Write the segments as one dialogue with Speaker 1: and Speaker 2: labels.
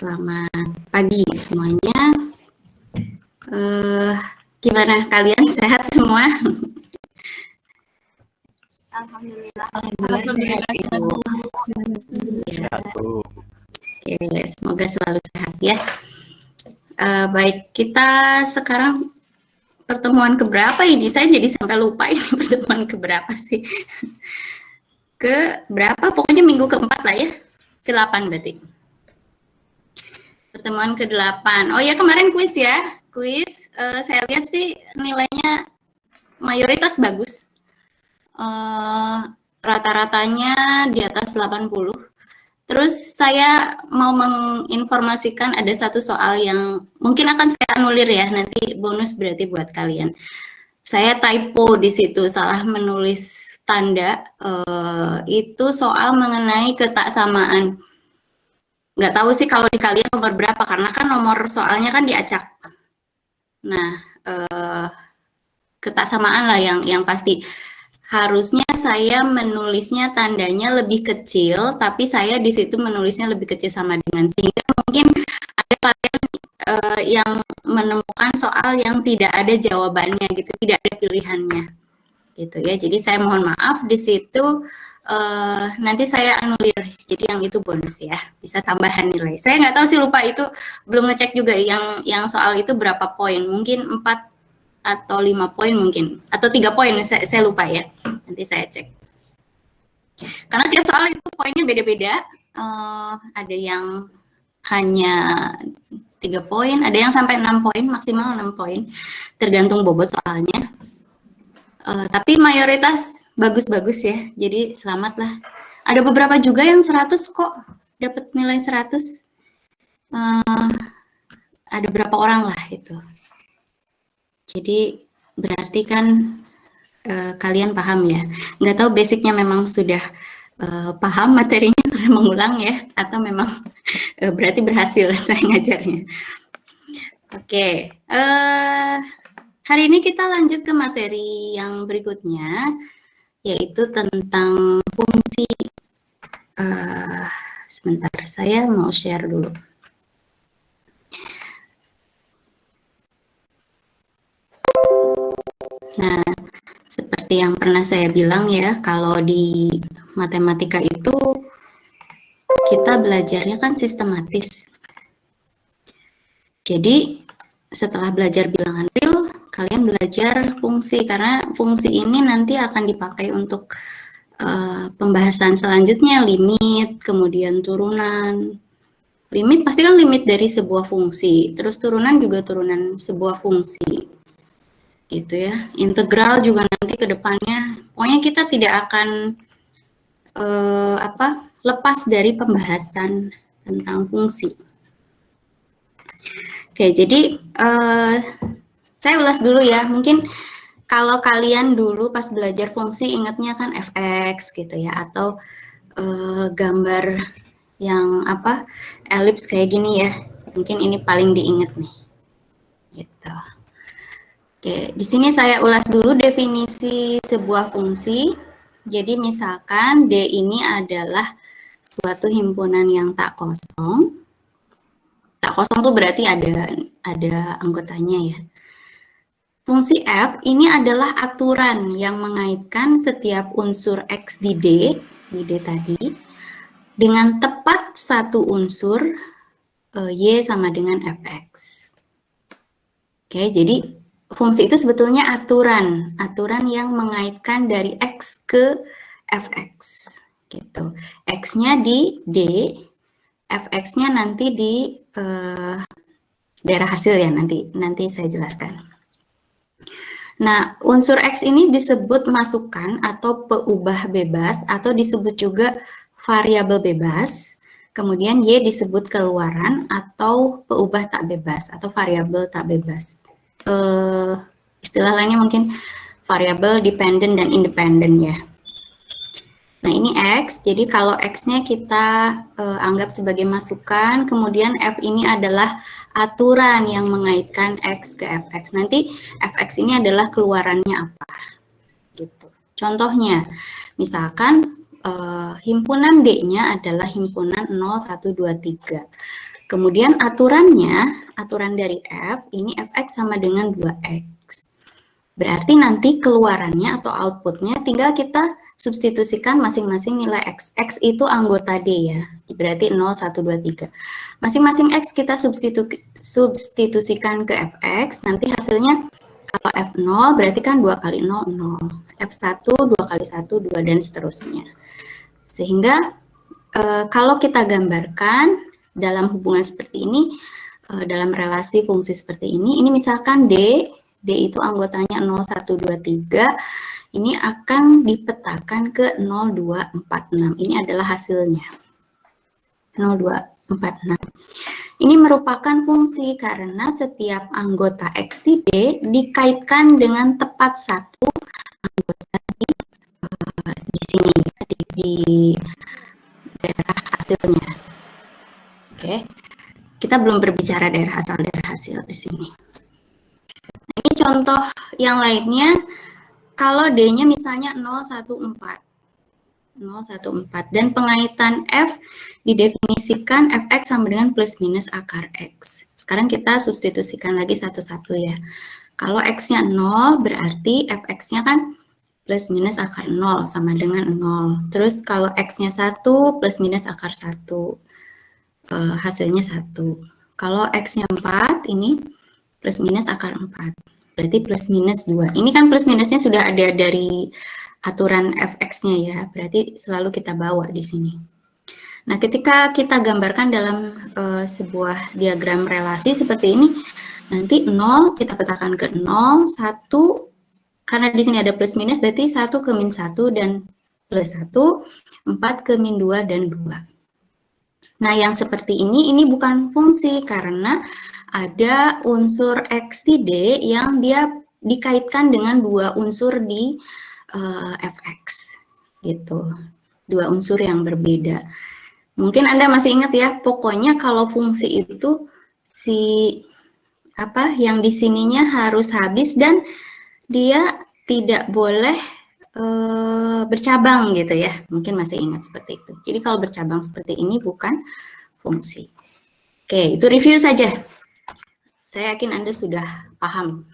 Speaker 1: Selamat pagi semuanya. Gimana kalian, sehat semua?
Speaker 2: Alhamdulillah sehat, Bu.
Speaker 1: Sehat, Bu. Oke, semoga selalu sehat ya. Baik, kita sekarang pertemuan keberapa ini? Saya jadi sampai lupa ini pertemuan keberapa sih? Ke berapa? Pokoknya minggu keempat lah ya. Ke-8 berarti. Pertemuan ke-8. Oh ya, kemarin kuis ya. Kuis, saya lihat sih nilainya mayoritas bagus. Rata-ratanya di atas 80. Terus saya mau menginformasikan ada satu soal yang mungkin akan saya anulir ya, nanti bonus berarti buat kalian. Saya typo di situ, salah menulis tanda, itu soal mengenai ketaksamaan. Nggak tahu sih kalau di kalian nomor berapa, karena kan nomor soalnya kan diacak. Nah, ketaksamaan lah yang pasti. Harusnya saya menulisnya tandanya lebih kecil, tapi saya di situ menulisnya lebih kecil sama dengan, sehingga mungkin ada kalian yang menemukan soal yang tidak ada jawabannya gitu, tidak ada pilihannya gitu ya. Jadi saya mohon maaf di situ, nanti saya anulir, jadi yang itu bonus ya, bisa tambahan nilai. Saya nggak tahu sih, lupa itu, belum ngecek juga yang soal itu berapa poin, mungkin 4 atau 5 poin mungkin, atau 3 poin, saya lupa ya, nanti saya cek. Karena tiap soal itu poinnya beda-beda, ada yang hanya 3 poin, ada yang sampai 6 poin, maksimal 6 poin, tergantung bobot soalnya. Tapi mayoritas bagus-bagus ya, jadi selamat lah. Ada beberapa juga yang 100 kok, dapat nilai 100. Ada berapa orang lah itu. Jadi berarti kan kalian paham ya. Nggak tahu basicnya memang sudah paham materinya, sudah mengulang ya, atau memang berarti berhasil saya ngajarnya. Oke, hari ini kita lanjut ke materi yang berikutnya, yaitu tentang fungsi. Sebentar, saya mau share dulu. Nah, seperti yang pernah saya bilang ya, kalau di matematika itu kita belajarnya kan sistematis. Jadi setelah belajar bilangan real, kalian belajar fungsi, karena fungsi ini nanti akan dipakai untuk pembahasan selanjutnya, limit, kemudian turunan. Limit pasti kan limit dari sebuah fungsi, terus turunan juga turunan sebuah fungsi. Gitu ya. Integral juga nanti ke depannya, pokoknya kita tidak akan lepas dari pembahasan tentang fungsi. Oke, jadi saya ulas dulu ya. Mungkin kalau kalian dulu pas belajar fungsi ingatnya kan fx gitu ya, atau gambar yang elips kayak gini ya. Mungkin ini paling diingat nih. Gitu. Oke, di sini saya ulas dulu definisi sebuah fungsi. Jadi misalkan D ini adalah suatu himpunan yang tak kosong. Tak kosong tuh berarti ada anggotanya ya. Fungsi f ini adalah aturan yang mengaitkan setiap unsur x di D tadi, dengan tepat satu unsur y sama dengan fx. Oke, jadi fungsi itu sebetulnya aturan yang mengaitkan dari x ke fx gitu. X-nya di D, fx-nya nanti di daerah hasil ya, nanti saya jelaskan. Nah, unsur x ini disebut masukan atau peubah bebas, atau disebut juga variabel bebas. Kemudian y disebut keluaran atau peubah tak bebas atau variabel tak bebas. Istilah lainnya mungkin variabel dependent dan independent ya. Nah, ini x, jadi kalau x-nya kita anggap sebagai masukan, kemudian f ini adalah aturan yang mengaitkan x ke fx. Nanti fx ini adalah keluarannya apa gitu. Contohnya, misalkan himpunan D-nya adalah himpunan 0, 1, 2, 3. Kemudian aturan dari F, ini fx sama dengan 2x. Berarti nanti keluarannya atau outputnya tinggal kita substitusikan masing-masing nilai x. X itu anggota D ya, berarti 0, 1, 2, 3. Masing-masing x kita substitusikan ke fx, nanti hasilnya kalau F0 berarti kan 2 kali 0, 0. F1, 2 kali 1, 2, dan seterusnya. Sehingga kalau kita gambarkan dalam hubungan seperti ini, dalam relasi fungsi seperti ini misalkan D itu anggotanya 0, 1, 2, 3, ini akan dipetakan ke 0, 2, 4, 6. Ini adalah hasilnya. 0, 2, 4, 6. Ini merupakan fungsi karena setiap anggota X di D dikaitkan dengan tepat satu anggota di sini, di daerah hasilnya. Oke, kita belum berbicara daerah asal, daerah hasil di sini. Ini contoh yang lainnya, kalau D-nya misalnya 014, dan pengaitan F didefinisikan fx sama dengan plus minus akar X. Sekarang kita substitusikan lagi satu-satu ya. Kalau X-nya 0, berarti fx-nya kan plus minus akar 0 sama dengan 0. Terus kalau X-nya 1, plus minus akar 1. Hasilnya 1. Kalau X-nya 4, ini plus minus akar 4. Berarti plus minus 2. Ini kan plus minusnya sudah ada dari aturan fx-nya ya. Berarti selalu kita bawa di sini. Nah, ketika kita gambarkan dalam sebuah diagram relasi seperti ini, nanti 0 kita petakan ke 0, 1, karena di sini ada plus minus, berarti 1 ke min 1 dan plus 1, 4 ke min 2 dan 2. Nah, yang seperti ini bukan fungsi karena ada unsur X di D yang dia dikaitkan dengan dua unsur di fx, gitu. Dua unsur yang berbeda. Mungkin Anda masih ingat ya, pokoknya kalau fungsi itu yang di sininya harus habis dan dia tidak boleh bercabang gitu ya, mungkin masih ingat seperti itu. Jadi kalau bercabang seperti ini bukan fungsi. Oke, itu review saja. Saya yakin Anda sudah paham.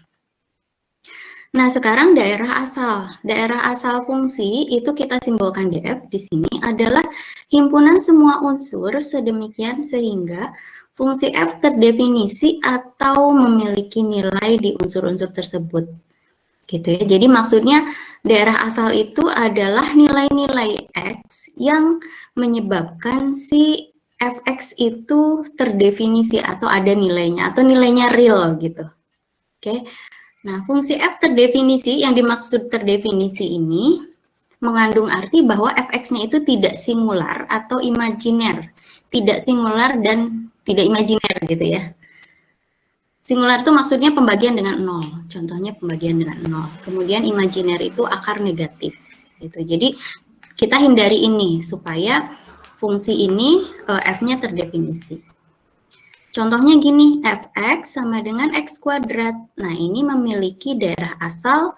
Speaker 1: Nah, sekarang daerah asal. Daerah asal fungsi itu kita simbolkan df di sini adalah himpunan semua unsur sedemikian sehingga fungsi f terdefinisi atau memiliki nilai di unsur-unsur tersebut. Gitu ya. Jadi maksudnya daerah asal itu adalah nilai-nilai X yang menyebabkan si fx itu terdefinisi atau ada nilainya atau nilainya real gitu. Oke. Nah, fungsi f terdefinisi yang dimaksud terdefinisi ini mengandung arti bahwa fx-nya itu tidak singular atau imajiner. Tidak singular dan tidak imajiner gitu ya. Singular itu maksudnya pembagian dengan 0. Contohnya pembagian dengan 0. Kemudian imajiner itu akar negatif. Gitu. Jadi kita hindari ini supaya fungsi ini f-nya terdefinisi. Contohnya gini, fx sama dengan x kuadrat. Nah, ini memiliki daerah asal.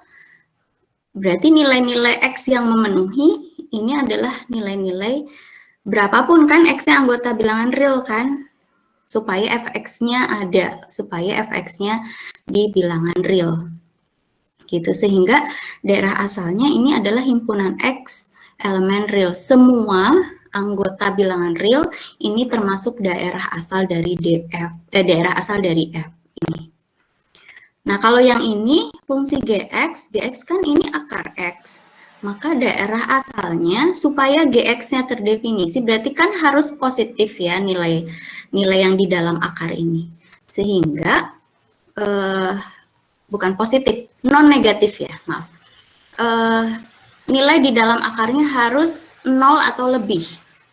Speaker 1: Berarti nilai-nilai x yang memenuhi ini adalah nilai-nilai berapapun kan x-nya anggota bilangan real kan? Supaya fx-nya ada, supaya fx-nya di bilangan real. Gitu, sehingga daerah asalnya ini adalah himpunan X elemen real. Semua anggota bilangan real ini termasuk daerah asal dari daerah asal dari F ini. Nah, kalau yang ini fungsi gx kan ini akar X. Maka daerah asalnya supaya gx-nya terdefinisi berarti kan harus positif ya nilai yang di dalam akar ini. Sehingga bukan positif, non negatif ya, maaf. Nilai di dalam akarnya harus 0 atau lebih.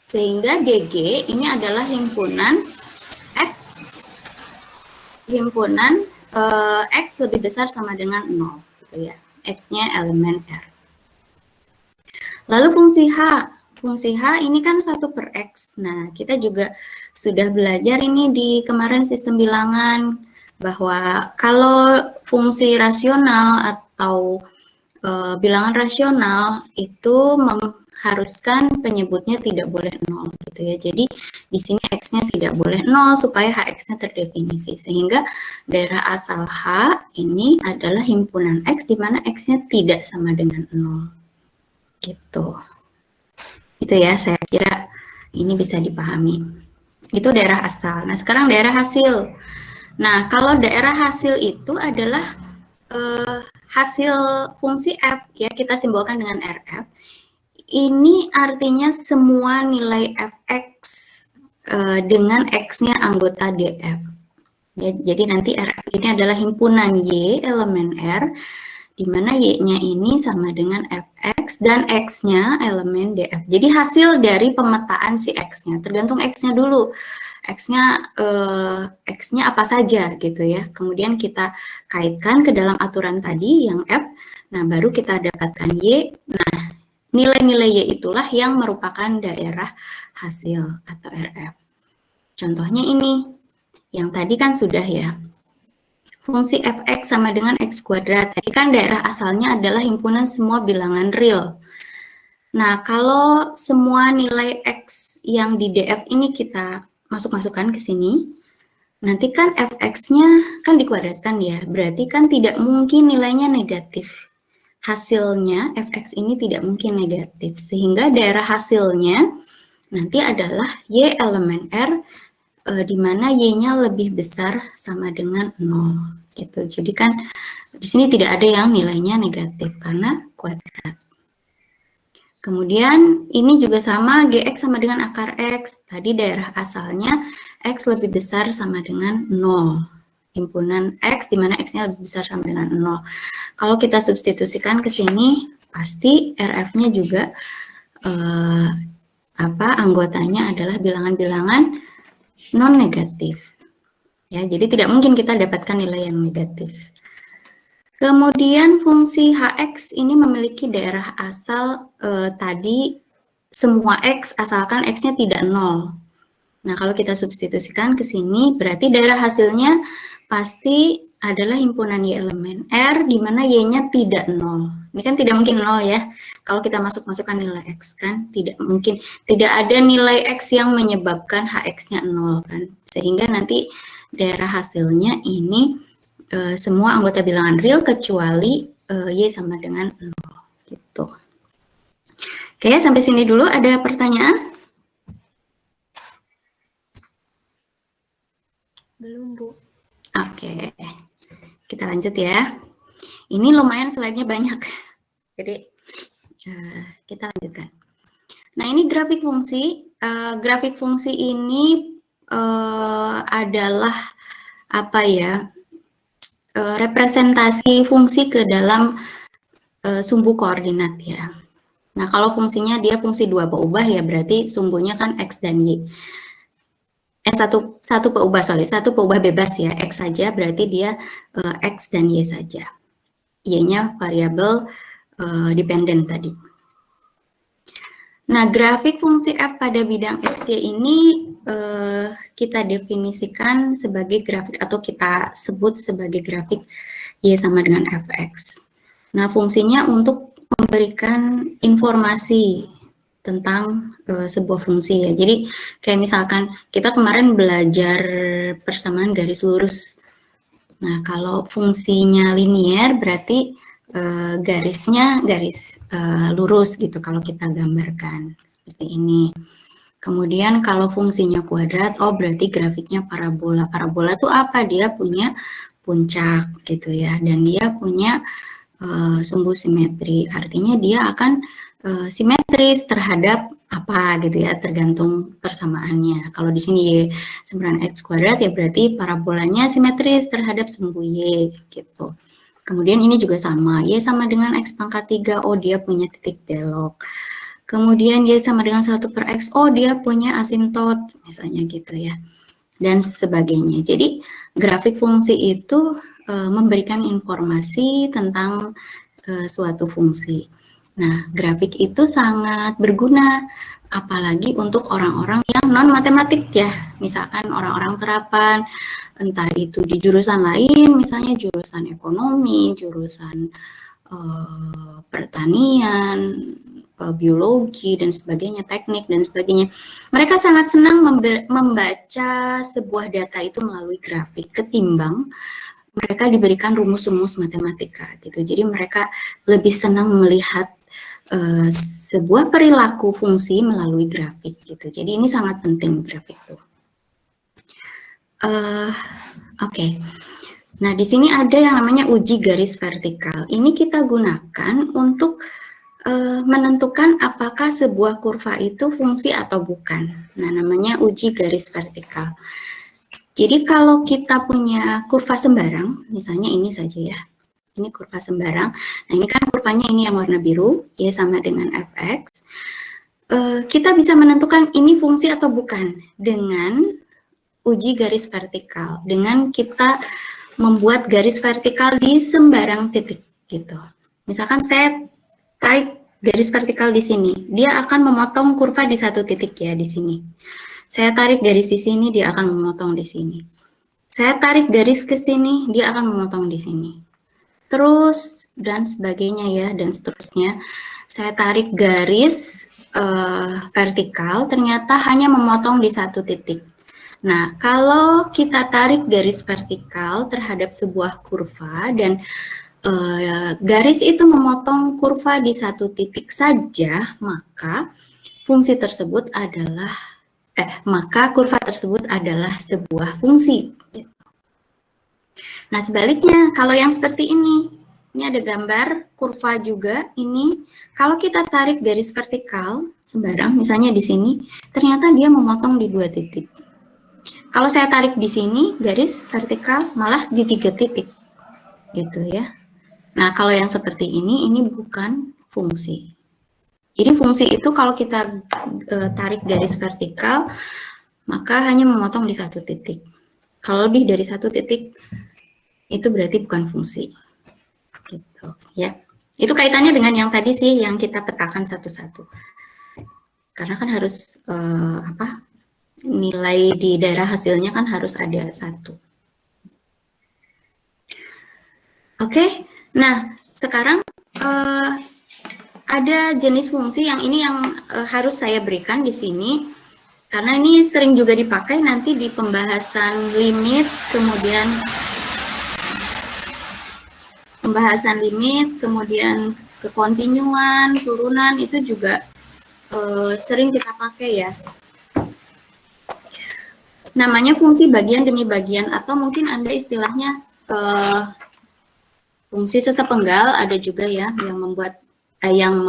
Speaker 1: Sehingga DG ini adalah himpunan X lebih besar sama dengan 0 gitu ya. X-nya elemen R. Lalu fungsi H. Fungsi H ini kan 1 per X. Nah, kita juga sudah belajar ini di kemarin sistem bilangan bahwa kalau fungsi rasional atau bilangan rasional itu mengharuskan penyebutnya tidak boleh 0 gitu ya. Jadi di sini X-nya tidak boleh 0 supaya HX-nya terdefinisi. Sehingga daerah asal H ini adalah himpunan X di mana X-nya tidak sama dengan 0. Gitu. Itu ya, saya kira ini bisa dipahami. Itu daerah asal. Nah, sekarang daerah hasil. Nah, kalau daerah hasil itu adalah hasil fungsi f, ya kita simbolkan dengan RF. Ini artinya semua nilai fx dengan x-nya anggota df. Ya, jadi nanti RF ini adalah himpunan y elemen R, di mana y-nya ini sama dengan fx dan x-nya elemen df. Jadi hasil dari pemetaan si x-nya, tergantung x-nya dulu. X-nya apa saja gitu ya. Kemudian kita kaitkan ke dalam aturan tadi yang F. Nah, baru kita dapatkan Y. Nah, nilai-nilai Y itulah yang merupakan daerah hasil atau RF. Contohnya ini. Yang tadi kan sudah ya. Fungsi fx sama dengan x kuadrat. Tadi kan daerah asalnya adalah himpunan semua bilangan real. Nah, kalau semua nilai x yang di df ini kita masukkan ke sini, nanti kan fx-nya kan dikuadratkan ya, berarti kan tidak mungkin nilainya negatif. Hasilnya fx ini tidak mungkin negatif, sehingga daerah hasilnya nanti adalah y elemen R, di mana y-nya lebih besar sama dengan 0. Gitu. Jadi kan di sini tidak ada yang nilainya negatif karena kuadrat. Kemudian ini juga sama, Gx sama dengan akar X. Tadi daerah asalnya X lebih besar sama dengan 0. Himpunan X di mana X-nya lebih besar sama dengan 0. Kalau kita substitusikan ke sini, pasti RF-nya juga anggotanya adalah bilangan-bilangan non-negatif. Ya, jadi tidak mungkin kita dapatkan nilai yang negatif. Kemudian fungsi Hx ini memiliki daerah asal tadi semua X asalkan X-nya tidak 0. Nah, kalau kita substitusikan ke sini, berarti daerah hasilnya pasti adalah himpunan Y elemen R, di mana Y-nya tidak 0. Ini kan tidak mungkin 0 ya. Kalau kita masukkan nilai X kan, tidak mungkin. Tidak ada nilai X yang menyebabkan Hx-nya 0 kan. Sehingga nanti daerah hasilnya ini semua anggota bilangan real kecuali Y sama dengan 0. Gitu. Oke, sampai sini dulu. Ada pertanyaan?
Speaker 2: Belum, Bu.
Speaker 1: Oke, kita lanjut ya. Ini lumayan slide-nya banyak. Jadi, kita lanjutkan. Nah, ini grafik fungsi. Grafik fungsi ini adalah apa ya? Representasi fungsi ke dalam sumbu koordinat ya. Nah, kalau fungsinya dia fungsi dua peubah ya berarti sumbunya kan X dan Y. Satu peubah bebas ya, X saja berarti dia X dan Y saja. Y-nya variabel dependent tadi. Nah, grafik fungsi f pada bidang X, Y ini kita definisikan sebagai grafik atau kita sebut sebagai grafik Y sama dengan fx. Nah, fungsinya untuk memberikan informasi tentang sebuah fungsi ya. Jadi kayak misalkan kita kemarin belajar persamaan garis lurus. Nah, kalau fungsinya linier berarti garisnya garis lurus gitu kalau kita gambarkan seperti ini. Kemudian kalau fungsinya kuadrat, oh berarti grafiknya parabola. Parabola itu apa? Dia punya puncak gitu ya, dan dia punya sumbu simetri. Artinya dia akan simetris terhadap apa gitu ya, tergantung persamaannya. Kalau di sini Y sembilan X kuadrat ya berarti parabolanya simetris terhadap sumbu Y gitu. Kemudian ini juga sama, Y sama dengan X pangkat 3, oh dia punya titik belok. Kemudian Y sama dengan 1 per X, oh dia punya asimtot, misalnya gitu ya. Dan sebagainya. Jadi grafik fungsi itu memberikan informasi tentang suatu fungsi. Nah, grafik itu sangat berguna, apalagi untuk orang-orang yang non-matematik ya. Misalkan orang-orang terapan, entah itu di jurusan lain, misalnya jurusan ekonomi, jurusan pertanian, biologi dan sebagainya, teknik dan sebagainya. Mereka sangat senang membaca sebuah data itu melalui grafik ketimbang mereka diberikan rumus-rumus matematika gitu. Jadi mereka lebih senang melihat sebuah perilaku fungsi melalui grafik gitu. Jadi ini sangat penting grafik itu. Oke. Nah, di sini ada yang namanya uji garis vertikal. Ini kita gunakan untuk menentukan apakah sebuah kurva itu fungsi atau bukan. Nah, namanya uji garis vertikal. Jadi kalau kita punya kurva sembarang, misalnya ini saja ya. Ini kurva sembarang. Nah, ini kan kurvanya ini yang warna biru, ya sama dengan fx. Kita bisa menentukan ini fungsi atau bukan dengan uji garis vertikal. Dengan kita membuat garis vertikal di sembarang titik gitu. Misalkan saya tarik garis vertikal di sini, dia akan memotong kurva di satu titik ya di sini. Saya tarik garis di sini, dia akan memotong di sini. Saya tarik garis ke sini, dia akan memotong di sini. Terus dan sebagainya ya, dan seterusnya. Saya tarik garis vertikal, ternyata hanya memotong di satu titik. Nah, kalau kita tarik garis vertikal terhadap sebuah kurva dan garis itu memotong kurva di satu titik saja, maka fungsi tersebut adalah maka kurva tersebut adalah sebuah fungsi. Nah, sebaliknya kalau yang seperti ini ada gambar kurva juga ini. Kalau kita tarik garis vertikal sembarang, misalnya di sini, ternyata dia memotong di 2 titik. Kalau saya tarik di sini, garis vertikal malah di 3 titik, gitu ya. Nah, kalau yang seperti ini bukan fungsi. Jadi fungsi itu kalau kita tarik garis vertikal, maka hanya memotong di 1 titik. Kalau lebih dari 1 titik, itu berarti bukan fungsi. Gitu, ya. Itu kaitannya dengan yang tadi sih, yang kita petakan satu-satu. Karena kan harus nilai di daerah hasilnya kan harus ada 1. Oke, nah sekarang ada jenis fungsi yang ini yang harus saya berikan di sini karena ini sering juga dipakai nanti di pembahasan limit, kemudian kekontinuan, turunan itu juga sering kita pakai ya. Namanya fungsi bagian demi bagian atau mungkin Anda istilahnya fungsi sesepenggal, ada juga ya yang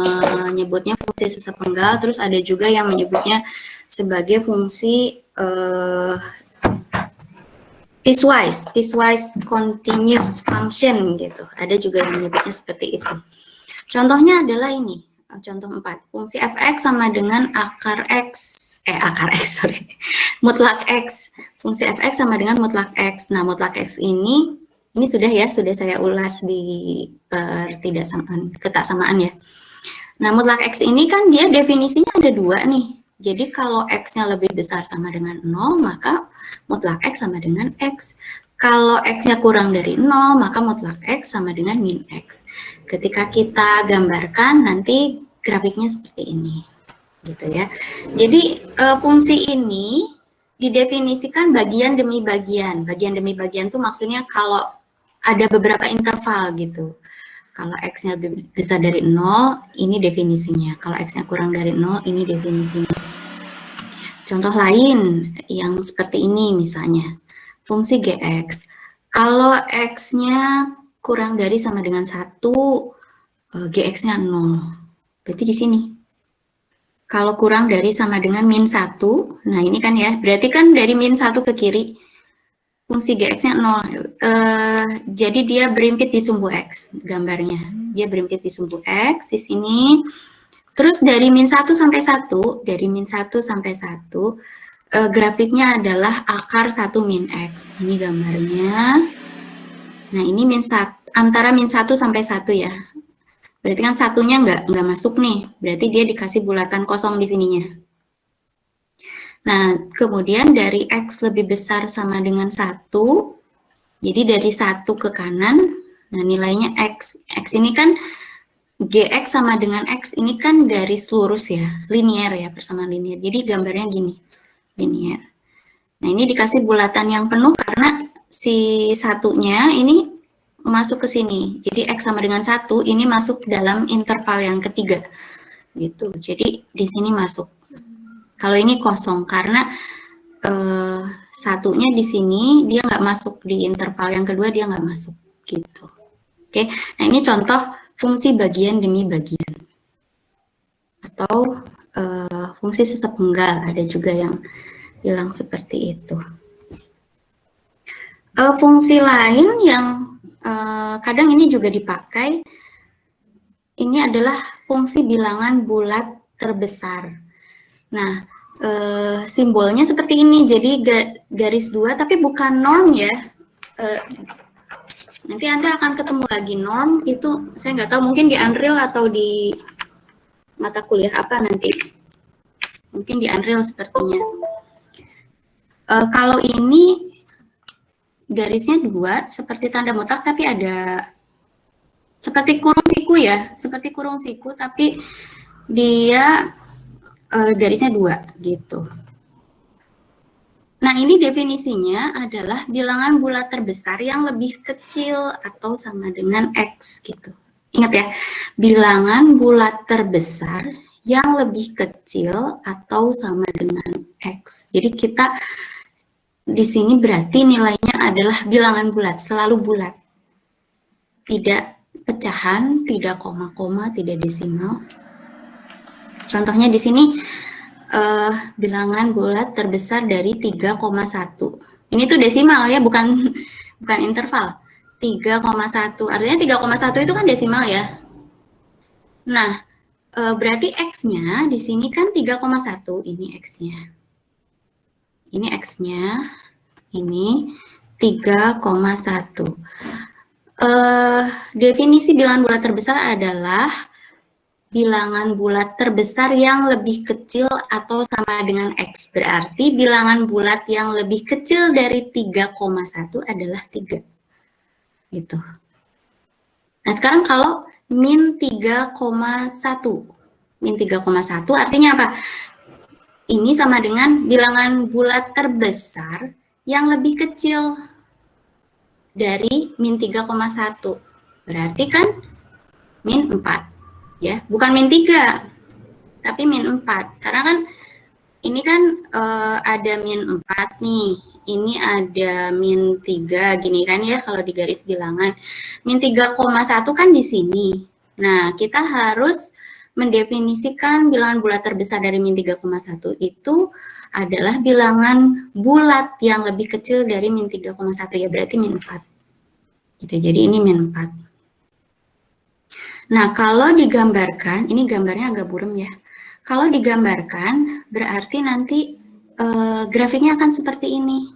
Speaker 1: menyebutnya fungsi sesepenggal, terus ada juga yang menyebutnya sebagai fungsi piecewise continuous function gitu. Ada juga yang menyebutnya seperti itu. Contohnya adalah ini, contoh 4. Fungsi fx sama dengan mutlak x. Fungsi fx sama dengan mutlak x. Nah, mutlak x ini sudah saya ulas di ketaksamaan ya. Nah, mutlak x ini kan dia definisinya ada 2 nih. Jadi kalau x-nya lebih besar sama dengan 0, maka mutlak x sama dengan x. Kalau x-nya kurang dari 0, maka mutlak x sama dengan min x. Ketika kita gambarkan, nanti grafiknya seperti ini. Gitu ya. Jadi fungsi ini didefinisikan bagian demi bagian. Bagian demi bagian itu maksudnya kalau ada beberapa interval gitu. Kalau x-nya lebih besar dari 0, ini definisinya. Kalau x-nya kurang dari 0, ini definisinya. Contoh lain yang seperti ini misalnya. Fungsi gx. Kalau x-nya kurang dari sama dengan 1, gx-nya 0. Berarti di sini. Kalau kurang dari sama dengan min 1, nah ini kan ya, berarti kan dari min 1 ke kiri, fungsi gx-nya 0. Jadi dia berimpit di sumbu x, gambarnya. Dia berimpit di sumbu x di sini. Terus dari min 1 sampai 1, grafiknya adalah akar 1 min x. Ini gambarnya. Nah, ini antara min 1 sampai 1 ya. Berarti kan satunya nggak masuk nih. Berarti dia dikasih bulatan kosong di sininya. Nah, kemudian dari x lebih besar sama dengan 1, jadi dari 1 ke kanan, nah nilainya x. X ini kan Gx sama dengan X ini kan garis lurus ya, linear ya, persamaan linear. Jadi gambarnya gini, linear. Nah ini dikasih bulatan yang penuh karena si satunya ini masuk ke sini. Jadi X sama dengan 1 ini masuk dalam interval yang ketiga. Gitu. Jadi di sini masuk. Kalau ini kosong karena satunya di sini dia nggak masuk, di interval yang kedua dia nggak masuk gitu. Oke, nah ini contoh fungsi bagian demi bagian atau fungsi sesepenggal, ada juga yang bilang seperti itu. Fungsi lain yang kadang ini juga dipakai, ini adalah fungsi bilangan bulat terbesar. Nah, simbolnya seperti ini, jadi garis 2 tapi bukan norm ya. Nanti Anda akan ketemu lagi norm, itu saya nggak tahu, mungkin di Unreal atau di mata kuliah apa nanti. Mungkin di Unreal sepertinya. Kalau ini garisnya 2, seperti tanda mutak, tapi ada seperti kurung siku ya, seperti kurung siku, tapi dia garisnya 2 gitu. Nah, ini definisinya adalah bilangan bulat terbesar yang lebih kecil atau sama dengan X gitu. Ingat ya, bilangan bulat terbesar yang lebih kecil atau sama dengan X. Jadi kita di sini berarti nilainya adalah bilangan bulat, selalu bulat. Tidak pecahan, tidak koma-koma, tidak desimal. Contohnya di sini bilangan bulat terbesar dari 3,1. Ini tuh desimal ya, bukan interval. 3,1. Artinya 3,1 itu kan desimal ya. Nah, berarti X-nya di sini kan 3,1. Ini X-nya. Ini X-nya. Ini 3,1. Definisi bilangan bulat terbesar adalah bilangan bulat terbesar yang lebih kecil atau sama dengan X. Berarti bilangan bulat yang lebih kecil dari 3,1 adalah 3. Gitu. Nah, sekarang kalau min 3,1. Min 3,1 artinya apa? Ini sama dengan bilangan bulat terbesar yang lebih kecil dari min 3,1. Berarti kan min 4. Ya, bukan min 3, tapi min 4. Karena kan ini kan ada min 4 nih, ini ada min 3 gini kan ya kalau di garis bilangan. Min 3,1 kan di sini. Nah, kita harus mendefinisikan bilangan bulat terbesar dari min 3,1 itu adalah bilangan bulat yang lebih kecil dari min 3,1 ya, berarti min 4. Gitu. Jadi ini min 4. Nah, kalau digambarkan, ini gambarnya agak buram ya. Kalau digambarkan, berarti nanti grafiknya akan seperti ini.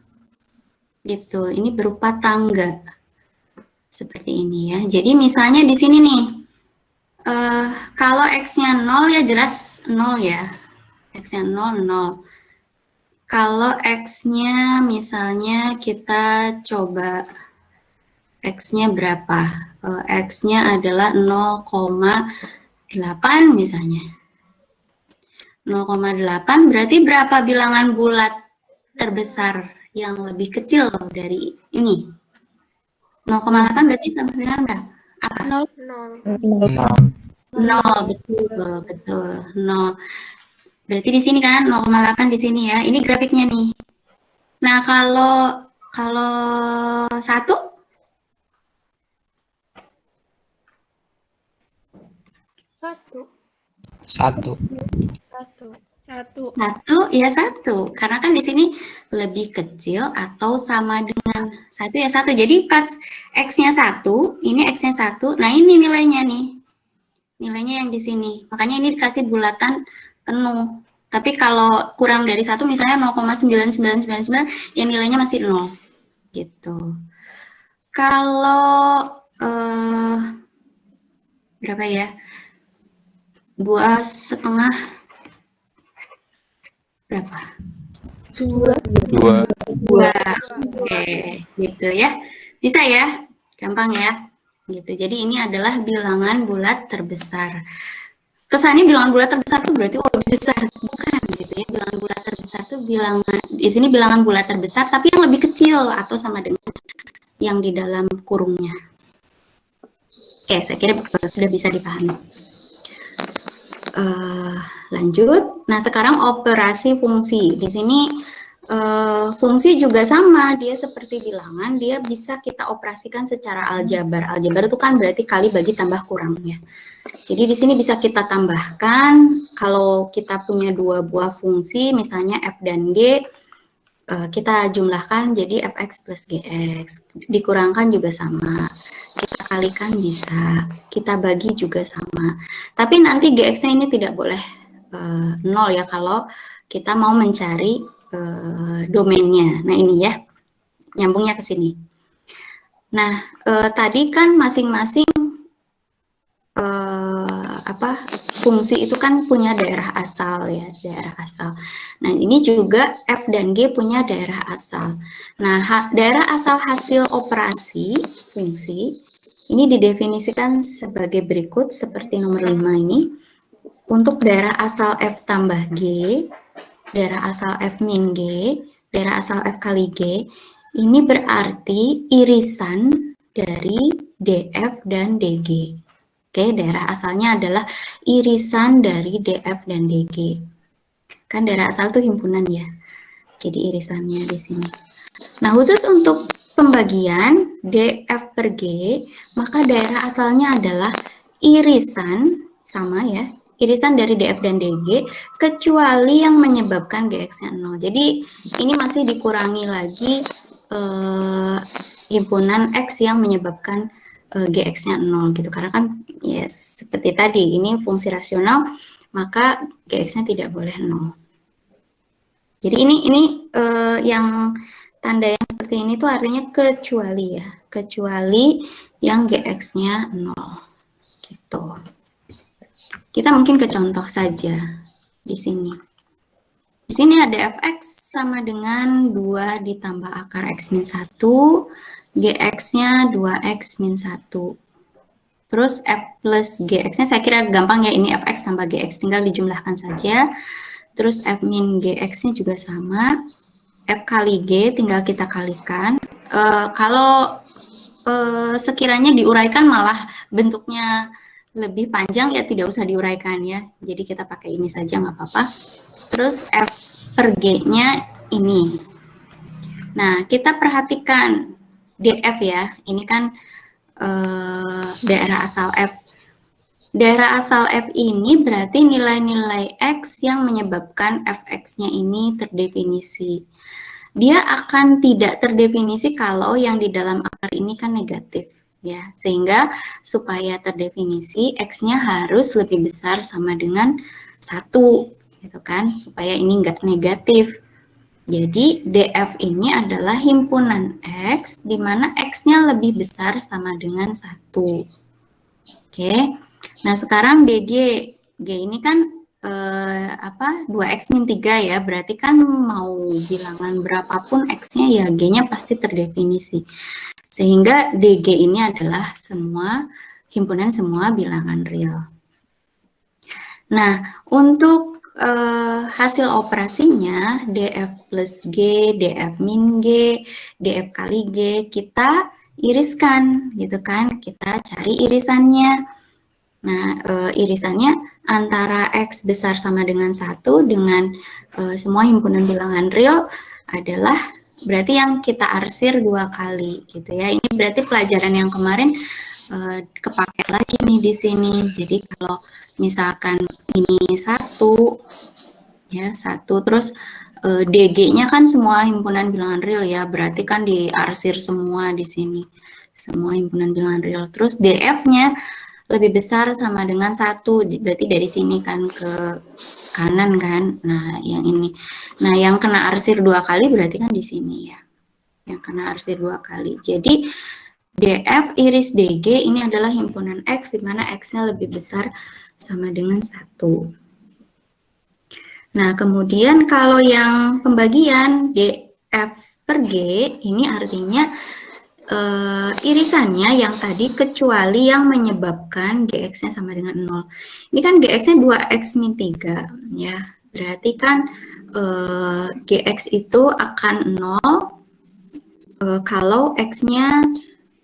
Speaker 1: Gitu, ini berupa tangga. Seperti ini ya. Jadi misalnya di sini nih, kalau X-nya 0 ya jelas 0 ya. X-nya 0, 0. Kalau X-nya misalnya kita coba X-nya berapa? X-nya adalah 0,8 misalnya. 0,8 berarti berapa bilangan bulat terbesar yang lebih kecil dari ini? 0,8 berarti sama dengan berapa? Apa? 0. 0, betul. 0. Berarti di sini kan 0,8 di sini ya. Ini grafiknya nih. Nah, kalau 1?
Speaker 2: 1
Speaker 1: ya 1, karena kan di sini lebih kecil atau sama dengan 1 ya 1. Jadi pas X-nya 1, ini X-nya 1, nah ini nilainya nih. Nilainya yang di sini. Makanya ini dikasih bulatan penuh. Tapi kalau kurang dari 1 misalnya 0,9999 ya nilainya masih 0. Gitu. Kalau berapa ya? 2,5 berapa? 2. Oke, gitu ya. Bisa ya? Gampang ya? gitu. Jadi ini adalah bilangan bulat terbesar. Kesannya bilangan bulat terbesar itu berarti lebih besar, bukan gitu ya. Bilangan bulat terbesar itu bilangan di sini bilangan bulat terbesar tapi yang lebih kecil atau sama dengan yang di dalam kurungnya. Oke, saya kira sudah bisa dipahami. Lanjut. Nah, sekarang operasi fungsi. Di sini fungsi juga sama, dia seperti bilangan, dia bisa kita operasikan secara aljabar. Aljabar itu kan berarti kali bagi tambah kurang ya. Jadi di sini bisa kita tambahkan, kalau kita punya dua buah fungsi, misalnya f dan g, kita jumlahkan jadi fx plus gx, dikurangkan juga sama, kita kalikan bisa, kita bagi juga sama. Tapi nanti gx-nya ini tidak boleh 0 ya kalau kita mau mencari domainnya. Nah ini ya, nyambungnya ke sini. Nah tadi kan masing-masing fungsi itu kan punya daerah asal ya, daerah asal. Nah ini juga f dan g punya daerah asal. Nah daerah asal hasil operasi fungsi ini didefinisikan sebagai berikut seperti nomor 5 ini. Untuk daerah asal f tambah g, daerah asal f min g, daerah asal f kali g, ini berarti irisan dari df dan dg. Oke, daerah asalnya adalah irisan dari df dan dg. Kan daerah asal itu himpunan ya, jadi irisannya di sini. Nah, khusus untuk pembagian df per g, maka daerah asalnya adalah irisan, sama ya, irisan dari df dan dg, kecuali yang menyebabkan gx-nya 0. Jadi, ini masih dikurangi lagi himpunan x yang menyebabkan gx-nya 0 gitu. Karena kan ya seperti tadi, ini fungsi rasional, maka gx-nya tidak boleh 0. Jadi ini yang tanda yang seperti ini tuh artinya kecuali ya, kecuali yang gx-nya 0 gitu. Kita mungkin ke contoh saja di sini. Di sini ada fx sama dengan 2 ditambah akar x min 1, gx-nya 2x min 1. Terus f plus gx-nya saya kira gampang ya, ini fx tambah gx, tinggal dijumlahkan saja. Terus f min gx-nya juga sama. F kali G tinggal kita kalikan. Kalau sekiranya diuraikan malah bentuknya lebih panjang ya tidak usah diuraikan ya. Jadi kita pakai ini saja nggak apa-apa. Terus F per G-nya ini. Nah, kita perhatikan DF ya. Ini kan daerah asal F. Daerah asal F ini berarti nilai-nilai X yang menyebabkan Fx-nya ini terdefinisi. Dia akan tidak terdefinisi kalau yang di dalam akar ini kan negatif ya, sehingga supaya terdefinisi X-nya harus lebih besar sama dengan 1 gitu kan, supaya ini enggak negatif. Jadi DF ini adalah himpunan X di mana X-nya lebih besar sama dengan 1. Oke. Nah, sekarang DG. G ini kan 2x min 3 ya, berarti kan mau bilangan berapapun x-nya ya g-nya pasti terdefinisi. Sehingga dg ini adalah semua himpunan semua bilangan real. Nah, untuk hasil operasinya df plus g, df min g, df kali g, kita iriskan gitu kan, kita cari irisannya. Nah, irisannya antara X besar sama dengan 1 dengan semua himpunan bilangan real adalah berarti yang kita arsir 2 kali gitu ya. Ini berarti pelajaran yang kemarin kepake lagi nih di sini. Jadi kalau misalkan ini 1 ya, 1 terus DG-nya kan semua himpunan bilangan real ya, berarti kan diarsir semua di sini. Semua himpunan bilangan real. Terus DF-nya lebih besar sama dengan 1, berarti dari sini kan ke kanan kan. Nah, yang ini. Nah, yang kena arsir 2 kali berarti kan di sini ya. Yang kena arsir 2 kali. Jadi DF iris DG ini adalah himpunan X di mana X-nya lebih besar sama dengan 1. Nah, kemudian kalau yang pembagian DF per G ini artinya irisannya yang tadi kecuali yang menyebabkan GX-nya sama dengan 0. Ini kan GX-nya 2X min 3 ya. Berarti kan GX itu akan 0 kalau X-nya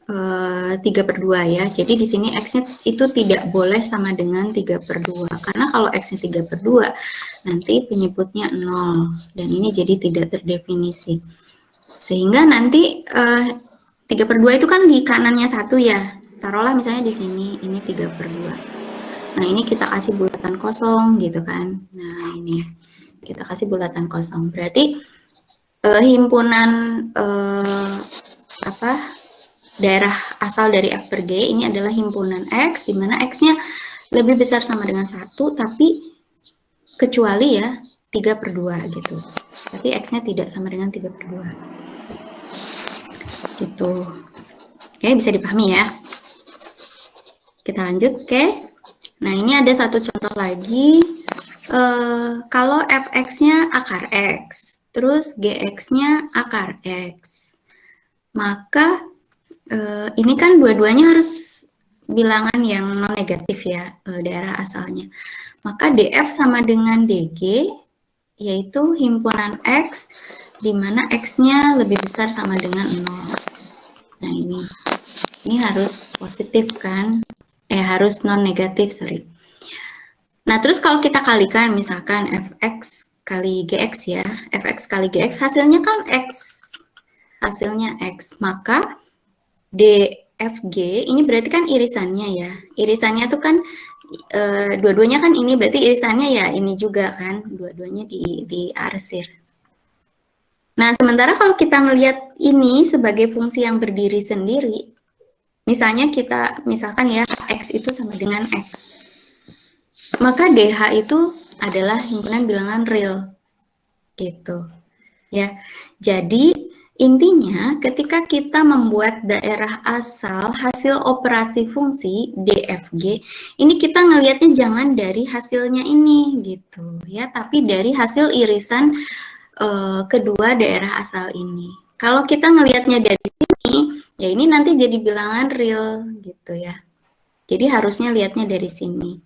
Speaker 1: 3/2 ya. Jadi di sini X-nya itu tidak boleh sama dengan 3/2. Karena kalau X-nya 3/2 nanti penyebutnya 0 dan ini jadi tidak terdefinisi. Sehingga nanti 3/2 itu kan di kanannya 1 ya. Taruhlah misalnya di sini, ini 3/2. Nah, ini kita kasih bulatan kosong gitu kan. Nah, ini kita kasih bulatan kosong. Berarti himpunan daerah asal dari F per G ini adalah himpunan X, di mana X-nya lebih besar sama dengan 1, tapi kecuali ya 3/2 gitu. Tapi X-nya tidak sama dengan 3/2. Gitu. Oke, bisa dipahami ya. Kita lanjut, oke. Nah, ini ada satu contoh lagi. Kalau fx-nya akar x, terus gx-nya akar x, maka ini kan dua-duanya harus bilangan yang non negatif ya, daerah asalnya. Maka df sama dengan dg, yaitu himpunan x, di mana x-nya lebih besar sama dengan 0. Nah, ini harus positif kan? Harus non negatif, sorry. Nah, terus kalau kita kalikan misalkan fx kali gx ya, fx kali gx hasilnya kan x, hasilnya x, maka dfg ini berarti kan irisannya ya, irisannya tuh kan dua-duanya kan ini, berarti irisannya ya ini juga kan, dua-duanya diarsir. Nah, sementara kalau kita ngelihat ini sebagai fungsi yang berdiri sendiri, misalnya misalkan ya x itu sama dengan x, maka DH itu adalah himpunan bilangan real, gitu. Ya, jadi intinya ketika kita membuat daerah asal hasil operasi fungsi DFG, ini kita ngelihatnya jangan dari hasilnya ini, gitu ya, tapi dari hasil irisan kedua daerah asal ini. Kalau kita ngelihatnya dari sini, ya ini nanti jadi bilangan real, gitu ya. Jadi harusnya lihatnya dari sini.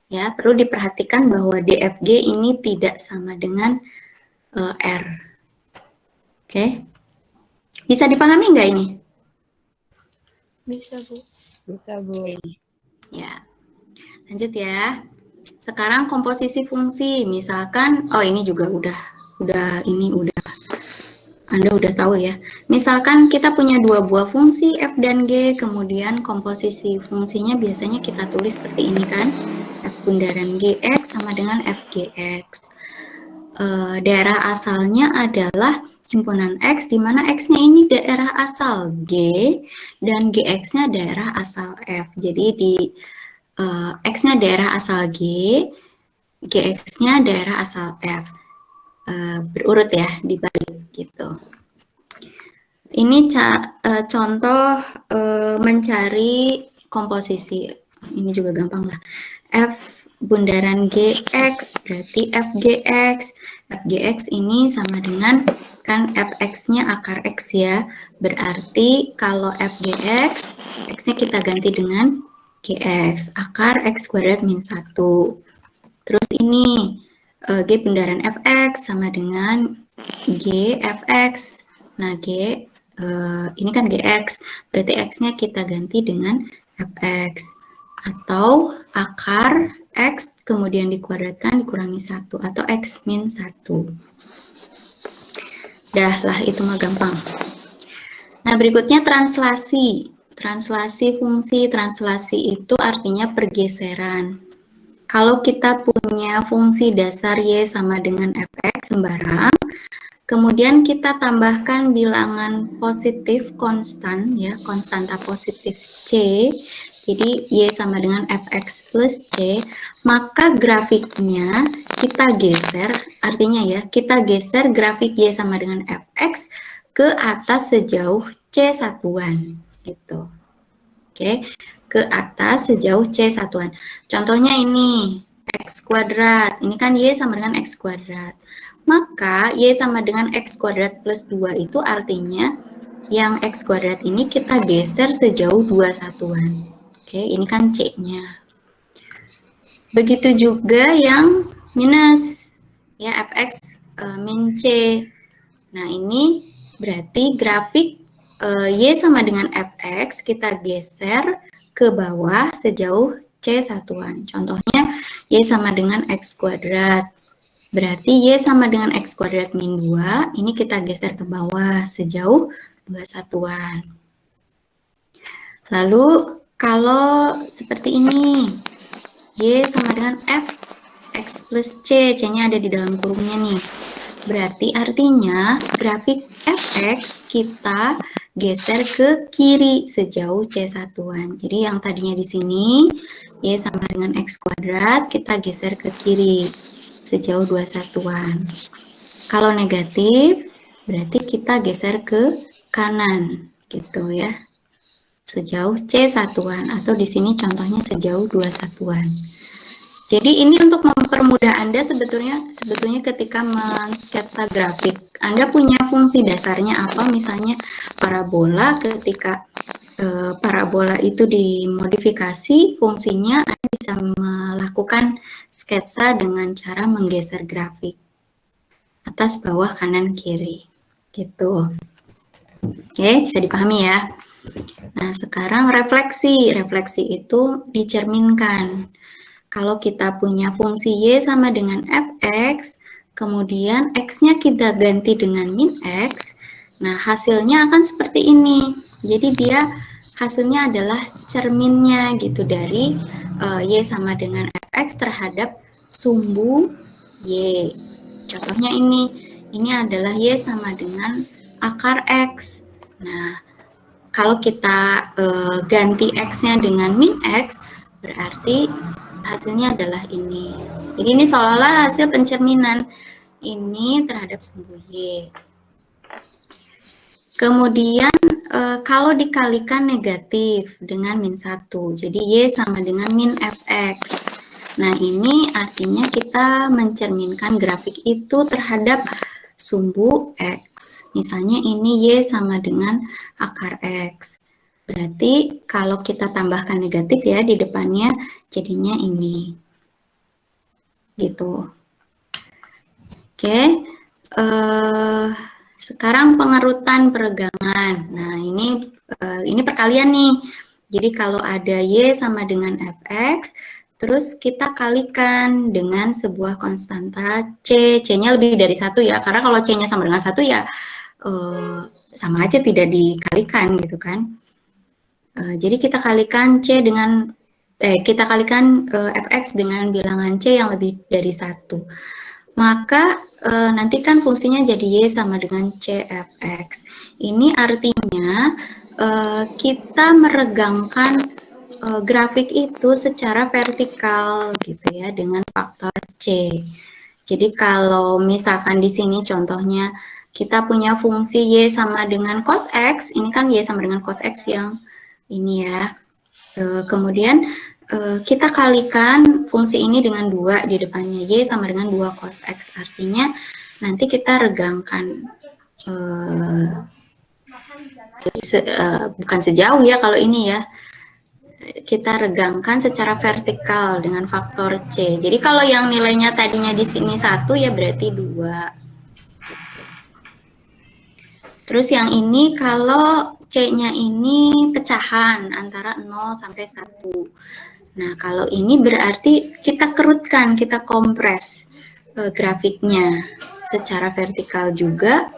Speaker 1: Ya, perlu diperhatikan bahwa DFG ini tidak sama dengan R. Oke. Bisa dipahami nggak ini?
Speaker 2: Bisa, Bu.
Speaker 3: Bisa, Bu.
Speaker 1: Ya. Lanjut ya. Sekarang komposisi fungsi. Misalkan, ini juga udah Anda udah tahu ya. Misalkan kita punya dua buah fungsi F dan G, kemudian komposisi fungsinya biasanya kita tulis seperti ini kan. F bundaran GX sama dengan FGX. Daerah asalnya adalah himpunan X, di mana X-nya ini daerah asal G, dan GX-nya daerah asal F. Jadi di X-nya daerah asal G, GX-nya daerah asal F. Berurut ya, dibalik gitu. Ini contoh mencari komposisi. Ini juga gampang lah. F bundaran GX berarti FGX. FGX ini sama dengan kan fx-nya akar x ya. Berarti kalau FGX, x-nya kita ganti dengan GX. Akar x kuadrat min 1. Terus ini G bundaran fx sama dengan G fx. Nah, G ini kan GX, berarti X-nya kita ganti dengan fx. Atau akar X kemudian dikuadratkan dikurangi 1, atau X min 1. Dah lah, itu mah gampang. Nah, berikutnya translasi. Translasi fungsi, translasi itu artinya pergeseran. Kalau kita punya fungsi dasar Y sama dengan fx sembarang, kemudian kita tambahkan bilangan positif konstan, ya, konstanta positif C, jadi Y sama dengan fx plus C, maka grafiknya kita geser, artinya ya, kita geser grafik Y sama dengan fx ke atas sejauh C satuan, gitu. Oke, ke atas sejauh C satuan. Contohnya ini, X kuadrat. Ini kan Y sama dengan X kuadrat. Maka Y sama dengan X kuadrat plus 2 itu artinya yang X kuadrat ini kita geser sejauh 2 satuan. Oke, ini kan C-nya. Begitu juga yang minus, ya fx min C. Nah, ini berarti grafik Y sama dengan fx kita geser ke bawah sejauh C satuan. Contohnya Y sama dengan X kuadrat. Berarti Y sama dengan X kuadrat min 2, ini kita geser ke bawah sejauh 2 satuan. Lalu kalau seperti ini, Y sama dengan F X plus C, C-nya ada di dalam kurungnya nih. Berarti artinya grafik fx kita geser ke kiri sejauh C satuan. Jadi yang tadinya di sini Y sama dengan X kuadrat, kita geser ke kiri sejauh 2 satuan. Kalau negatif, berarti kita geser ke kanan gitu ya. Sejauh C satuan, atau di sini contohnya sejauh 2 satuan. Jadi ini untuk mempermudah Anda sebetulnya ketika mensketsa grafik. Anda punya fungsi dasarnya apa, misalnya parabola, ketika parabola itu dimodifikasi fungsinya, Anda bisa melakukan sketsa dengan cara menggeser grafik atas, bawah, kanan, kiri gitu. Oke, bisa dipahami ya. Nah, sekarang refleksi. Refleksi itu dicerminkan. Kalau kita punya fungsi Y sama dengan fx, kemudian x-nya kita ganti dengan min x, nah hasilnya akan seperti ini. Jadi dia hasilnya adalah cerminnya gitu dari Y sama dengan fx terhadap sumbu Y. Contohnya ini adalah Y sama dengan akar x. Nah, kalau kita ganti x-nya dengan min x, berarti hasilnya adalah ini. Jadi ini seolah-olah hasil pencerminan ini terhadap sumbu Y. Kemudian kalau dikalikan negatif dengan min 1, jadi Y sama dengan min fx. Nah, ini artinya kita mencerminkan grafik itu terhadap sumbu X. Misalnya ini Y sama dengan akar X. Berarti kalau kita tambahkan negatif ya di depannya, jadinya ini. Gitu. Oke. Sekarang pengerutan peregangan. Nah, ini perkalian nih. Jadi kalau ada Y sama dengan fx, terus kita kalikan dengan sebuah konstanta C. C-nya lebih dari 1 ya, karena kalau C-nya sama dengan 1 ya sama aja tidak dikalikan gitu kan. Jadi kita kalikan C dengan fx dengan bilangan C yang lebih dari 1. Maka nanti kan fungsinya jadi Y sama dengan CFX. Ini artinya kita meregangkan grafik itu secara vertikal gitu ya dengan faktor C. Jadi kalau misalkan di sini contohnya kita punya fungsi Y sama dengan cos X, ini kan Y sama dengan cos X yang ini ya. Kemudian kita kalikan fungsi ini dengan 2 di depannya, Y sama dengan 2 cos X. Artinya nanti kita regangkan, bukan sejauh ya kalau ini ya, kita regangkan secara vertikal dengan faktor C. Jadi kalau yang nilainya tadinya di sini 1 ya berarti 2. Terus yang ini kalau C-nya ini pecahan antara 0 sampai 1. Nah, kalau ini berarti kita kerutkan, kita kompres grafiknya secara vertikal juga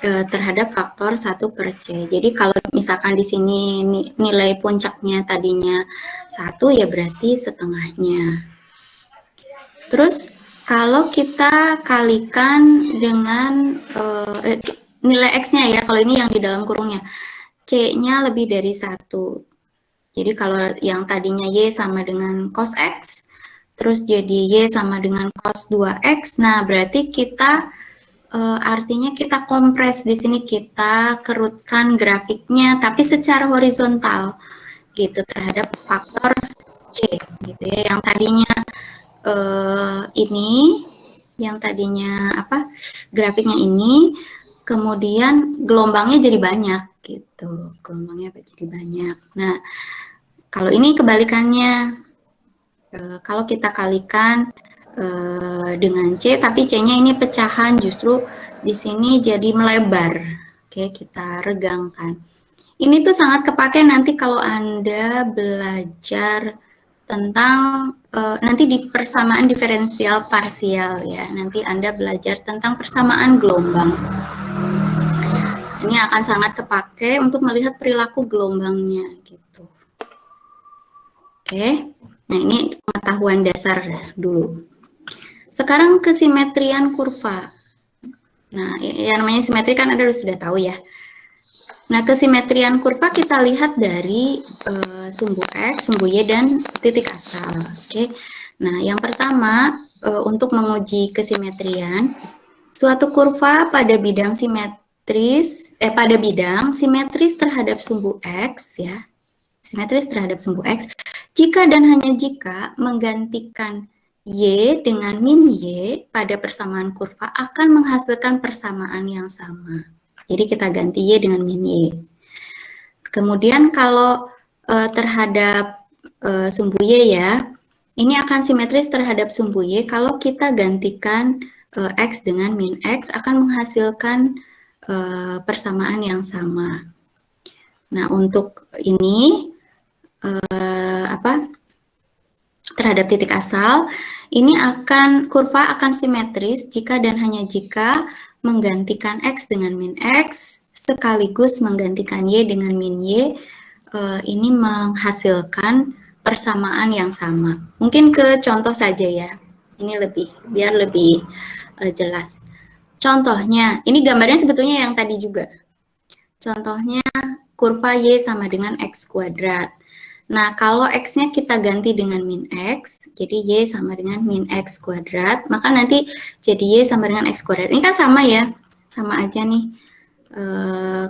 Speaker 1: terhadap faktor 1 per C. Jadi kalau misalkan di sini nilai puncaknya tadinya 1 ya berarti setengahnya. Terus kalau kita kalikan dengan nilai X-nya ya, kalau ini yang di dalam kurungnya, C-nya lebih dari 1. Jadi kalau yang tadinya Y sama dengan cos X, terus jadi Y sama dengan cos 2X, nah berarti kita artinya kita kompres di sini, kita kerutkan grafiknya, tapi secara horizontal gitu terhadap faktor C gitu ya. Yang tadinya yang tadinya grafiknya ini, kemudian gelombangnya jadi banyak gitu, gelombangnya jadi banyak. Nah, kalau ini kebalikannya, kalau kita kalikan dengan C, tapi C-nya ini pecahan, justru di sini jadi melebar. Oke, kita regangkan. Ini tuh sangat kepake nanti kalau Anda belajar tentang nanti di persamaan diferensial parsial ya. Nanti Anda belajar tentang persamaan gelombang. Ini akan sangat kepake untuk melihat perilaku gelombangnya gitu. Oke. Nah, ini pengetahuan dasar dulu. Sekarang kesimetrian kurva. Nah, yang namanya simetri kan Anda sudah tahu ya. Nah, kesimetrian kurva kita lihat dari sumbu X, sumbu Y, dan titik asal. Oke. Nah, yang pertama, untuk menguji kesimetrian, suatu kurva pada bidang simetris terhadap sumbu X, ya, simetris terhadap sumbu X, jika dan hanya jika menggantikan Y dengan min Y pada persamaan kurva akan menghasilkan persamaan yang sama. Jadi kita ganti Y dengan min Y. Kemudian kalau terhadap sumbu Y ya, ini akan simetris terhadap sumbu Y kalau kita gantikan X dengan min X akan menghasilkan persamaan yang sama. Nah, untuk ini terhadap titik asal, ini kurva akan simetris jika dan hanya jika menggantikan X dengan min X sekaligus menggantikan Y dengan min Y, ini menghasilkan persamaan yang sama. Mungkin ke contoh saja ya, ini biar lebih jelas. Contohnya, ini gambarnya sebetulnya yang tadi juga. Contohnya kurva Y sama dengan X kuadrat. Nah, kalau X-nya kita ganti dengan min X, jadi Y sama dengan min X kuadrat, maka nanti jadi Y sama dengan X kuadrat. Ini kan sama ya, sama aja nih,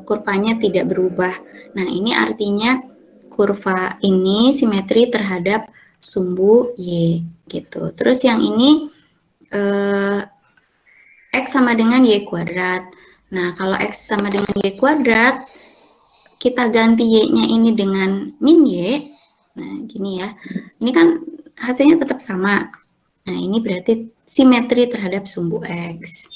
Speaker 1: kurvanya tidak berubah. Nah, ini artinya kurva ini simetri terhadap sumbu Y, gitu. Terus yang ini, X sama dengan Y kuadrat. Nah, kalau X sama dengan Y kuadrat, kita ganti Y-nya ini dengan min Y, nah gini ya, ini kan hasilnya tetap sama. Nah, ini berarti simetri terhadap sumbu X.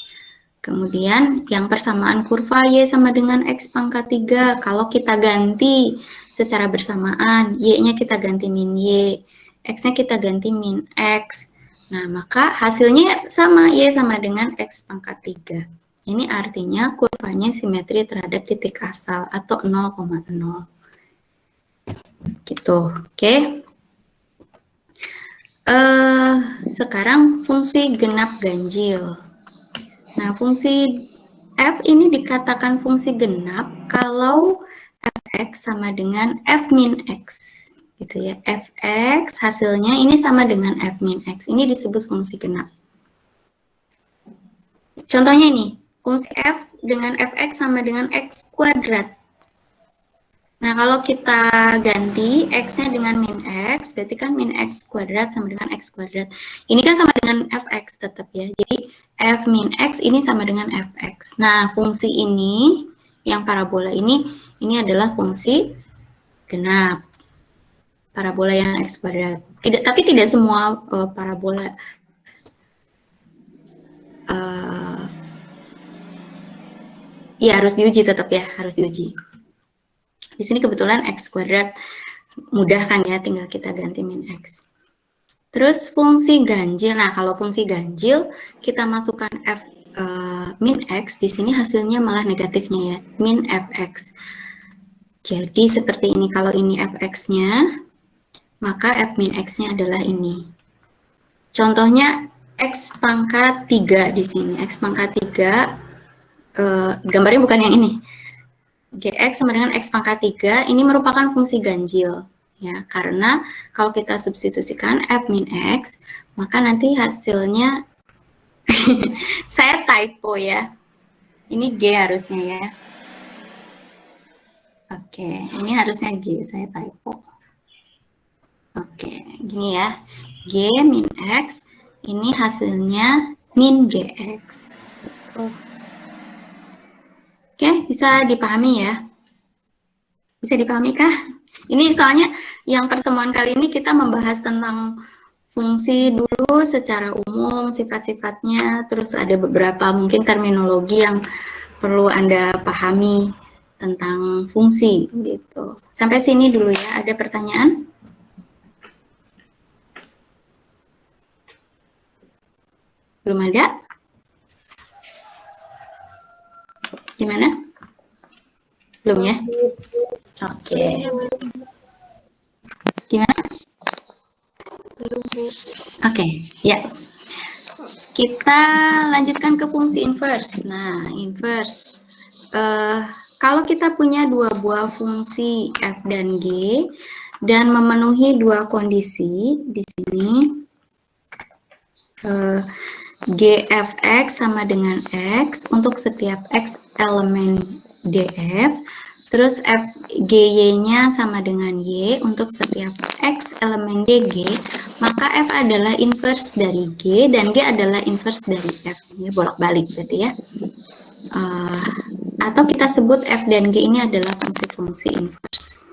Speaker 1: Kemudian yang persamaan kurva Y sama dengan X pangkat 3, kalau kita ganti secara bersamaan, Y-nya kita ganti min Y, X-nya kita ganti min X, nah maka hasilnya sama, Y sama dengan X pangkat 3. Ini artinya kurvanya simetri terhadap titik asal atau 0,0. Gitu, oke. Sekarang fungsi genap ganjil. Nah, fungsi F ini dikatakan fungsi genap kalau Fx sama dengan F min X. Gitu ya, Fx hasilnya ini sama dengan F min X. Ini disebut fungsi genap. Contohnya ini, fungsi F dengan Fx sama dengan X kuadrat. Nah, kalau kita ganti X-nya dengan min X, berarti kan min X kuadrat sama dengan X kuadrat. Ini kan sama dengan Fx tetap ya. Jadi, F min X ini sama dengan Fx. Nah, fungsi ini, yang parabola ini adalah fungsi genap. Parabola yang X kuadrat. Tapi tidak semua parabola ya harus diuji tetap ya, harus diuji. Di sini kebetulan X kuadrat mudah kan ya, tinggal kita ganti min X. Terus fungsi ganjil, nah kalau fungsi ganjil kita masukkan F min X, di sini hasilnya malah negatifnya ya, min Fx. Jadi seperti ini, kalau ini Fx-nya, maka F min X-nya adalah ini. Contohnya X pangkat 3 di sini, X pangkat 3, gambarnya bukan yang ini. Gx sama dengan X pangkat 3, ini merupakan fungsi ganjil. Ya, karena kalau kita substitusikan F min X, maka nanti hasilnya, saya typo ya. Ini G harusnya ya. Oke, ini harusnya G, saya typo. Oke, gini ya. G min X, ini hasilnya min Gx. Oke, bisa dipahami ya. Bisa dipahami kah? Ini soalnya yang pertemuan kali ini kita membahas tentang fungsi dulu secara umum, sifat-sifatnya, terus ada beberapa mungkin terminologi yang perlu Anda pahami tentang fungsi gitu. Sampai sini dulu ya, ada pertanyaan? Belum ada? Gimana? Belum ya? Oke. Gimana?
Speaker 2: Belum, Bu.
Speaker 1: Oke, ya. Kita lanjutkan ke fungsi inverse. Nah, inverse. Kalau kita punya dua buah fungsi f dan g dan memenuhi dua kondisi di sini, gfx sama dengan x untuk setiap x elemen df, terus f gy-nya sama dengan y untuk setiap x elemen dg, maka f adalah inverse dari g dan g adalah inverse dari f. Ya, bolak-balik berarti ya. Atau kita sebut f dan g ini adalah fungsi-fungsi inverse.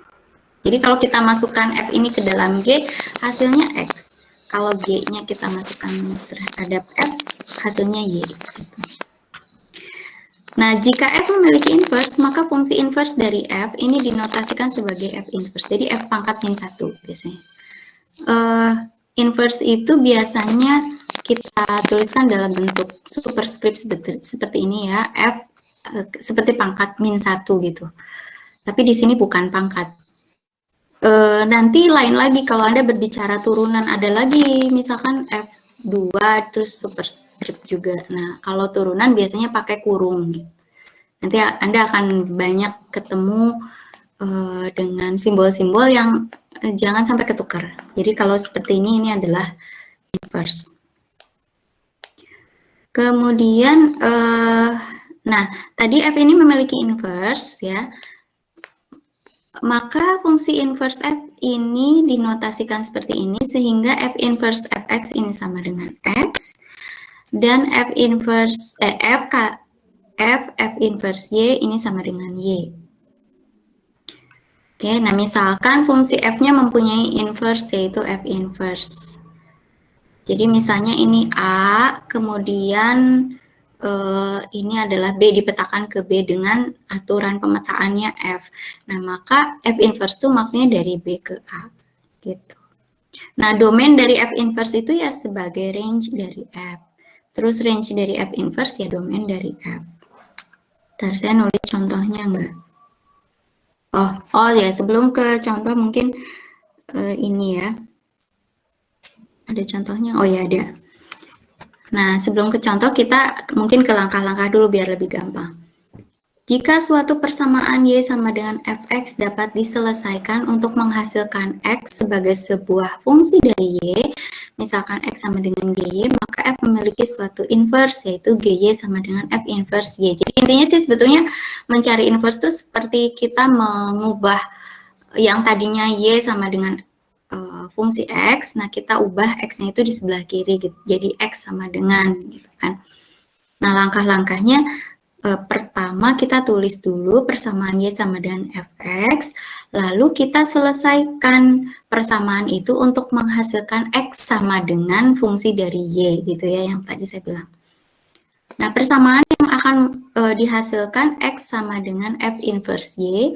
Speaker 1: Jadi kalau kita masukkan f ini ke dalam g, hasilnya x. Kalau g-nya kita masukkan terhadap f, hasilnya y. Nah, jika f memiliki inverse, maka fungsi inverse dari f ini dinotasikan sebagai f inverse. Jadi f pangkat min 1 biasanya. Inverse itu biasanya kita tuliskan dalam bentuk superscript seperti ini ya, f seperti pangkat min 1 gitu. Tapi di sini bukan pangkat. Nanti lain lagi kalau Anda berbicara turunan, ada lagi misalkan F2 terus superscript juga. Nah, kalau turunan biasanya pakai kurung. Nanti Anda akan banyak ketemu dengan simbol-simbol yang jangan sampai ketukar. Jadi kalau seperti ini adalah inverse. Kemudian, nah tadi F ini memiliki inverse ya. Maka fungsi inverse f ini dinotasikan seperti ini sehingga f inverse fx ini sama dengan x dan f inverse f inverse y ini sama dengan y. Oke, nah misalkan fungsi f-nya mempunyai inverse yaitu f inverse. Jadi misalnya ini a, kemudian ini adalah B dipetakan ke B dengan aturan pemetaannya F. Nah, maka F inverse itu maksudnya dari B ke A. Gitu. Nah, domain dari F inverse itu ya sebagai range dari F. Terus range dari F inverse ya domain dari F. Ntar saya nulis contohnya enggak? Oh ya, sebelum ke contoh mungkin ini ya. Ada contohnya? Oh ya, ada. Nah, sebelum ke contoh, kita mungkin ke langkah-langkah dulu biar lebih gampang. Jika suatu persamaan Y sama dengan Fx dapat diselesaikan untuk menghasilkan X sebagai sebuah fungsi dari Y, misalkan X sama dengan GY, maka F memiliki suatu inverse, yaitu GY sama dengan F inverse Y. Jadi intinya sih sebetulnya mencari inverse itu seperti kita mengubah yang tadinya Y sama dengan fungsi X, nah kita ubah X-nya itu di sebelah kiri, gitu. Jadi X sama dengan, gitu kan. Nah, langkah-langkahnya pertama kita tulis dulu persamaan Y sama dengan Fx, lalu kita selesaikan persamaan itu untuk menghasilkan X sama dengan fungsi dari Y, gitu ya, yang tadi saya bilang. Nah, persamaan yang akan dihasilkan X sama dengan F inverse Y,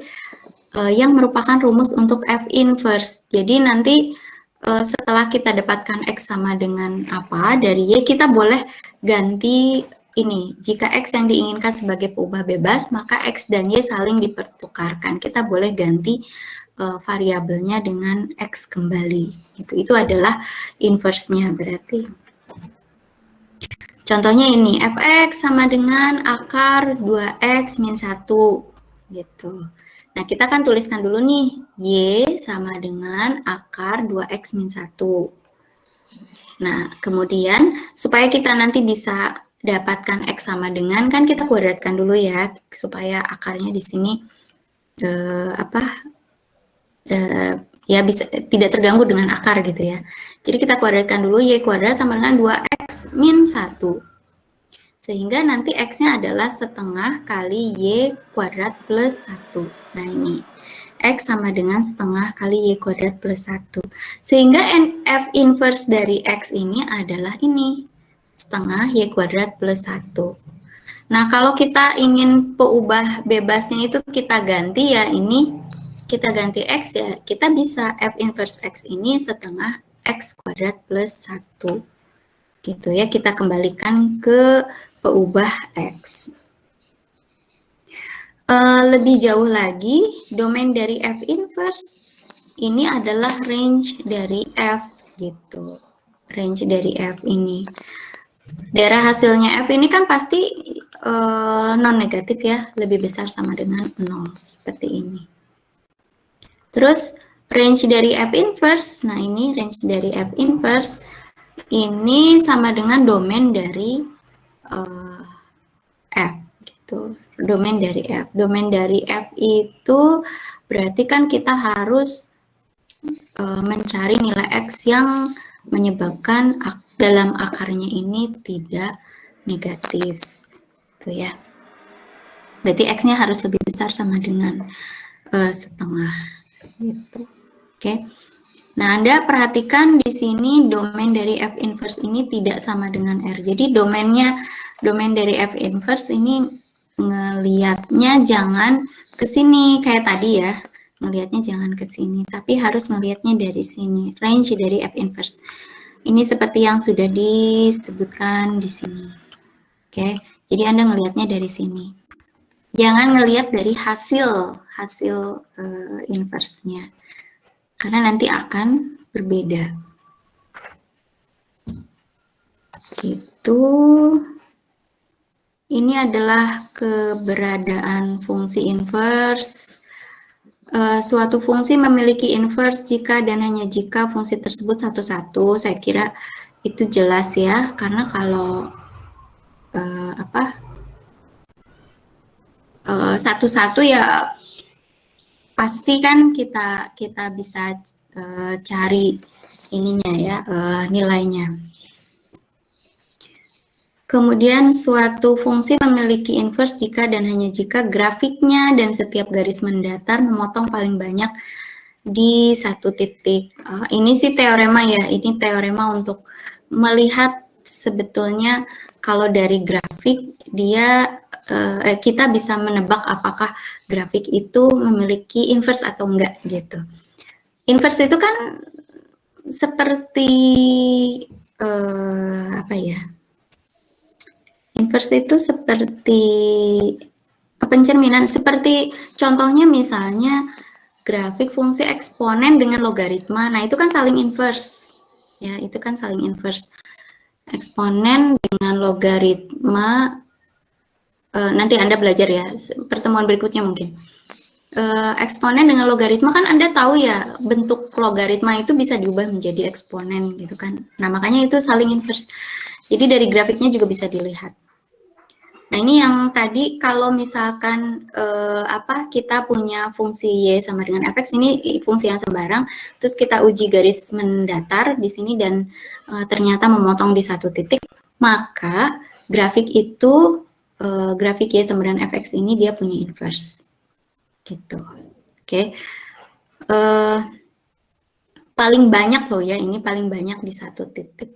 Speaker 1: yang merupakan rumus untuk F inverse. Jadi nanti setelah kita dapatkan X sama dengan apa dari Y, kita boleh ganti ini. Jika X yang diinginkan sebagai peubah bebas, maka X dan Y saling dipertukarkan. Kita boleh ganti variabelnya dengan X kembali. Itu adalah inverse-nya berarti. Contohnya ini, Fx sama dengan akar 2X min 1. Gitu. Nah, kita kan tuliskan dulu nih, Y sama dengan akar 2X min 1. Nah, kemudian supaya kita nanti bisa dapatkan X sama dengan, kan kita kuadratkan dulu ya, supaya akarnya di sini ya bisa tidak terganggu dengan akar gitu ya. Jadi kita kuadratkan dulu Y kuadrat sama dengan 2X min 1. Sehingga nanti X-nya adalah setengah kali Y kuadrat plus 1. Nah ini, X sama dengan setengah kali Y kuadrat plus 1. Sehingga F inverse dari X ini adalah ini, setengah Y kuadrat plus 1. Nah kalau kita ingin peubah bebasnya itu kita ganti ya ini, kita ganti X ya, kita bisa F inverse X ini setengah X kuadrat plus 1. Gitu ya, kita kembalikan ke peubah X. Lebih jauh lagi, domain dari F inverse ini adalah range dari F gitu. Range dari F ini. Daerah hasilnya F ini kan pasti non negatif ya, lebih besar sama dengan 0 seperti ini. Terus range dari F inverse, nah ini range dari F inverse ini sama dengan domain dari F gitu. Domain dari F. Domain dari F itu berarti kan kita harus mencari nilai X yang menyebabkan dalam akarnya ini tidak negatif. Gitu ya. Berarti X-nya harus lebih besar sama dengan setengah. Gitu. Oke. Nah, Anda perhatikan di sini domain dari F inverse ini tidak sama dengan R. Jadi domain dari F inverse ini ngelihatnya jangan ke sini kayak tadi ya. Ngelihatnya jangan ke sini, tapi harus ngelihatnya dari sini. Range dari F inverse. Ini seperti yang sudah disebutkan di sini. Oke. Jadi Anda ngelihatnya dari sini. Jangan ngelihat dari hasil inverse-nya. Karena nanti akan berbeda. Gitu. Ini adalah keberadaan fungsi inverse. Suatu fungsi memiliki inverse jika dan hanya jika fungsi tersebut satu-satu. Saya kira itu jelas ya, karena kalau satu-satu ya pasti kan kita bisa cari ininya ya, nilainya. Kemudian suatu fungsi memiliki inverse jika dan hanya jika grafiknya dan setiap garis mendatar memotong paling banyak di satu titik. Ini sih teorema ya, ini teorema untuk melihat sebetulnya kalau dari grafik dia kita bisa menebak apakah grafik itu memiliki inverse atau enggak gitu. Inverse itu kan seperti apa ya? Inverse itu seperti pencerminan, seperti contohnya misalnya grafik fungsi eksponen dengan logaritma. Nah, itu kan saling inverse. Ya, itu kan saling inverse. Eksponen dengan logaritma, nanti Anda belajar ya, pertemuan berikutnya mungkin. Eksponen dengan logaritma kan Anda tahu ya, bentuk logaritma itu bisa diubah menjadi eksponen gitu kan. Nah, makanya itu saling inverse. Jadi dari grafiknya juga bisa dilihat. Nah, ini yang tadi kalau misalkan kita punya fungsi Y sama dengan fx, ini fungsi yang sembarang, terus kita uji garis mendatar di sini dan ternyata memotong di satu titik, maka grafik itu, grafik Y sama dengan fx ini dia punya inverse. Gitu. Oke. Paling banyak loh ya, ini paling banyak di satu titik.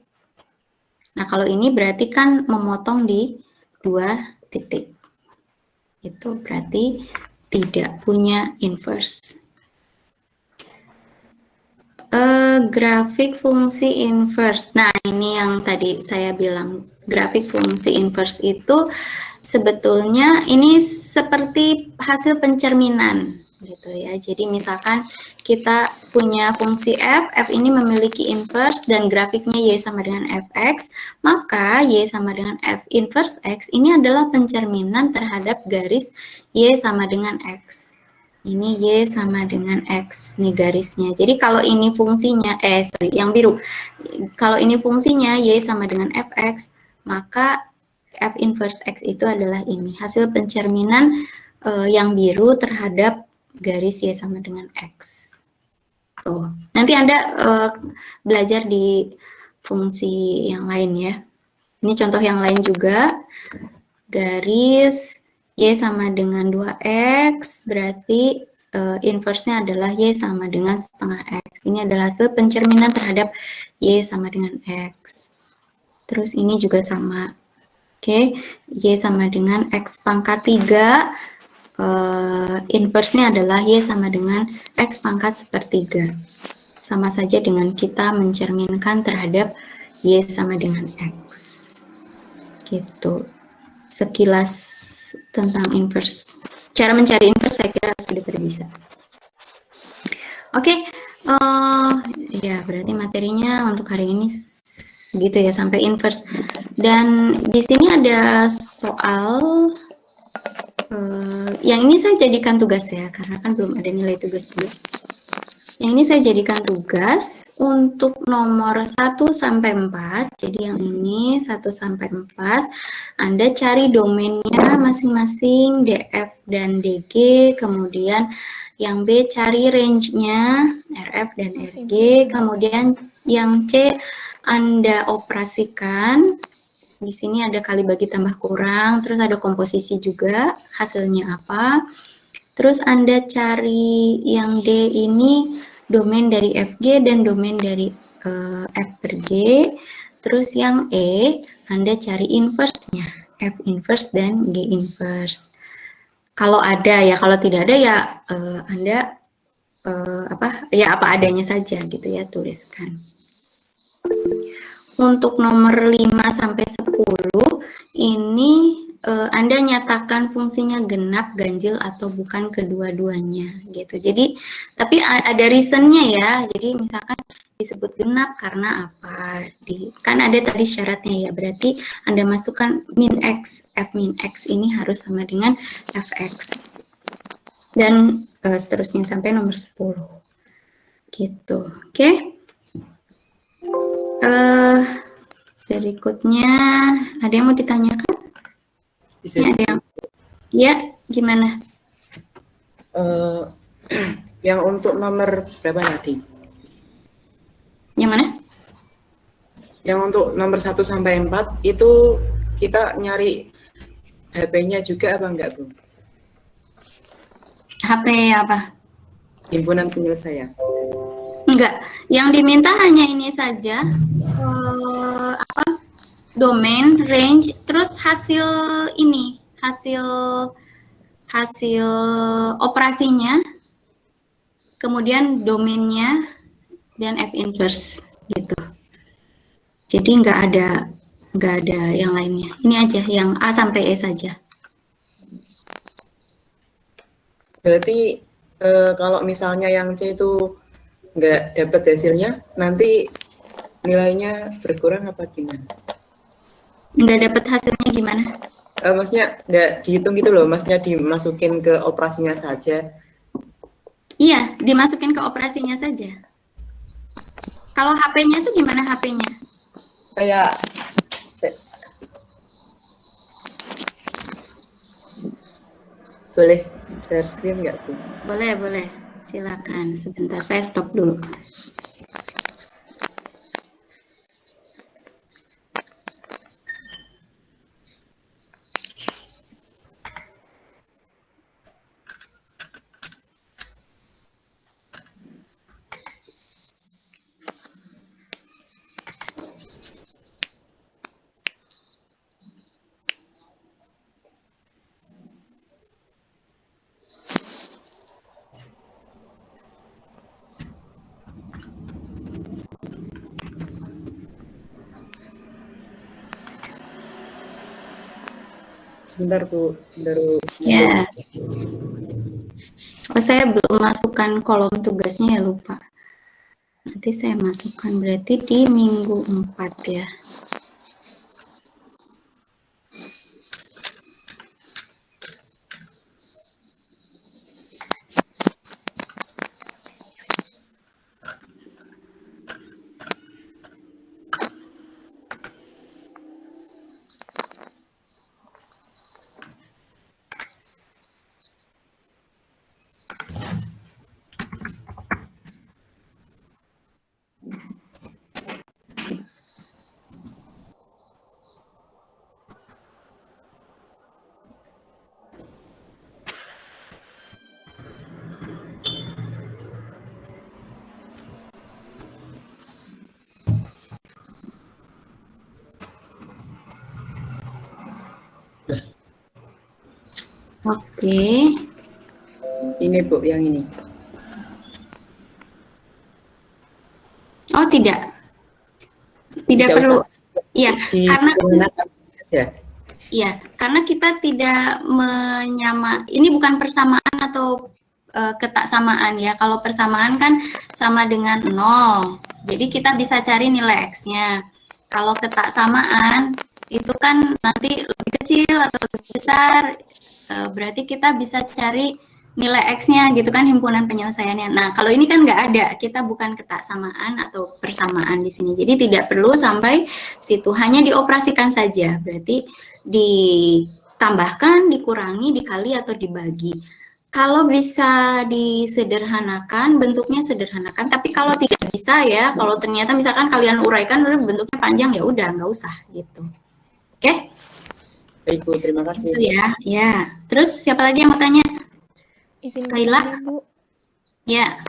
Speaker 1: Nah, kalau ini berarti kan memotong di 2 titik. Itu berarti tidak punya inverse. Grafik fungsi inverse. Nah, ini yang tadi saya bilang. Grafik fungsi inverse itu sebetulnya ini seperti hasil pencerminan gitu ya. Jadi misalkan kita punya fungsi f ini memiliki inverse dan grafiknya Y sama dengan fx, maka Y sama dengan f inverse x ini adalah pencerminan terhadap garis Y sama dengan x. Ini Y sama dengan X, nih garisnya. Jadi kalau ini fungsinya, yang biru. Kalau ini fungsinya Y sama dengan Fx, maka F inverse X itu adalah ini. Hasil pencerminan yang biru terhadap garis Y sama dengan X. Tuh. Nanti Anda belajar di fungsi yang lain ya. Ini contoh yang lain juga. garis Y sama dengan 2X, berarti inverse-nya adalah Y sama dengan setengah X. Ini adalah hasil pencerminan terhadap Y sama dengan X. Terus ini juga sama. Oke, Y sama dengan X pangkat 3. Inverse-nya adalah Y sama dengan X pangkat sepertiga. Sama saja dengan kita mencerminkan terhadap Y sama dengan X. Gitu. Sekilas tentang inverse. Cara mencari inverse saya kira sudah pada bisa. Oke, ya berarti materinya untuk hari ini segitu ya, sampai inverse. Dan di sini ada soal, yang ini saya jadikan tugas ya, karena kan belum ada nilai tugas dulu. Yang ini saya jadikan tugas untuk nomor 1 sampai 4. Jadi yang ini 1 sampai 4. Anda cari domainnya masing-masing DF dan DG, kemudian yang B cari range-nya RF dan RG, kemudian yang C Anda operasikan. Di sini ada kali bagi tambah kurang, terus ada komposisi juga, hasilnya apa. Terus Anda cari yang D ini domain dari FG dan domain dari F per G. Terus yang E, Anda cari inverse-nya, F inverse dan G inverse. Kalau ada ya, kalau tidak ada ya Anda apa adanya saja gitu ya, tuliskan. Untuk nomor 5 sampai 10 ini Anda nyatakan fungsinya genap, ganjil atau bukan kedua-duanya gitu. Jadi tapi ada reasonnya ya. Jadi misalkan disebut genap karena apa? Kan ada tadi syaratnya ya. Berarti Anda masukkan min x, f min x ini harus sama dengan fx. Dan seterusnya sampai nomor 10. Gitu. Oke. Berikutnya ada yang mau ditanyakan?
Speaker 3: Bisa.
Speaker 1: Ada yang? Ya, gimana?
Speaker 3: Yang untuk nomor berapa tadi?
Speaker 1: Yang mana?
Speaker 3: Yang untuk nomor 1 sampai 4 itu kita nyari HP-nya juga apa enggak, Bu?
Speaker 1: HP apa?
Speaker 3: Himpunan penyelesaian.
Speaker 1: Enggak, yang diminta hanya ini saja. Domain, range, terus hasil ini, hasil operasinya, kemudian domainnya dan F inverse gitu. Jadi nggak ada yang lainnya. Ini aja yang A sampai E saja.
Speaker 3: Berarti kalau misalnya yang C itu nggak dapat hasilnya, nanti nilainya berkurang apa gimana?
Speaker 1: Nggak dapat hasilnya gimana?
Speaker 3: Maksudnya nggak dihitung gitu loh, maksudnya dimasukin ke operasinya saja.
Speaker 1: Iya, dimasukin ke operasinya saja. Kalau HP-nya itu gimana HP-nya?
Speaker 3: Kayak boleh share screen nggak, Bu?
Speaker 1: Boleh. Silakan. Sebentar, saya stop dulu.
Speaker 3: Sebentar, Bu, baru.
Speaker 1: Ya. Oh, saya belum masukkan kolom tugasnya ya, lupa. Nanti saya masukkan berarti di minggu 4 ya. Oke.
Speaker 3: Ini Bu, yang ini.
Speaker 1: Oh, tidak. Tidak perlu.
Speaker 3: Usah.
Speaker 1: Iya, karena
Speaker 3: saja.
Speaker 1: iya, karena kita tidak ini bukan persamaan atau ketaksamaan ya. Kalau persamaan kan sama dengan 0. Jadi kita bisa cari nilai X-nya. Kalau ketaksamaan itu kan nanti lebih kecil atau lebih besar. Berarti kita bisa cari nilai X-nya gitu kan, himpunan penyelesaiannya. Nah, kalau ini kan nggak ada, kita bukan ketaksamaan atau persamaan di sini. Jadi tidak perlu sampai situ, hanya dioperasikan saja. Berarti ditambahkan, dikurangi, dikali, atau dibagi. Kalau bisa disederhanakan, bentuknya sederhanakan. Tapi kalau tidak bisa ya, kalau ternyata misalkan kalian uraikan bentuknya panjang, ya udah nggak usah gitu. Oke?
Speaker 3: Baik Bu, terima kasih.
Speaker 1: Itu ya, ya. Terus siapa lagi yang mau tanya?
Speaker 2: Izin
Speaker 1: Kaila?
Speaker 2: bertanya, Bu.
Speaker 1: Ya.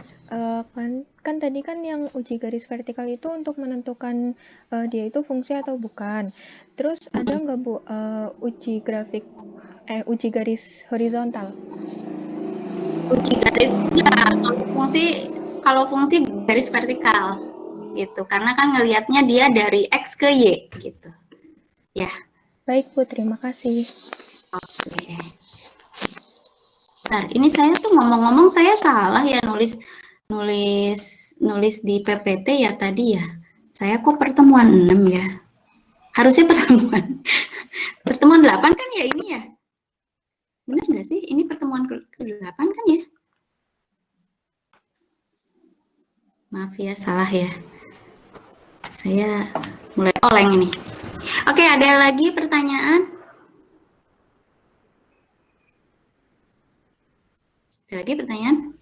Speaker 2: Kan tadi kan yang uji garis vertikal itu untuk menentukan dia itu fungsi atau bukan. Terus ada nggak Bu uji garis horizontal?
Speaker 1: Uji garis ya, kalau fungsi garis vertikal gitu, karena kan ngelihatnya dia dari X ke Y gitu. Ya.
Speaker 2: Baik Bu, terima kasih.
Speaker 1: Oke. Bentar, ini saya tuh ngomong-ngomong saya salah ya nulis di PPT ya tadi ya. Saya kok pertemuan 6 ya. Harusnya pertemuan 8 kan ya ini ya. Benar nggak sih? Ini pertemuan ke-8 kan ya? Maaf ya, salah ya. Saya mulai oleng ini. Oke, ada lagi pertanyaan? Ada lagi pertanyaan?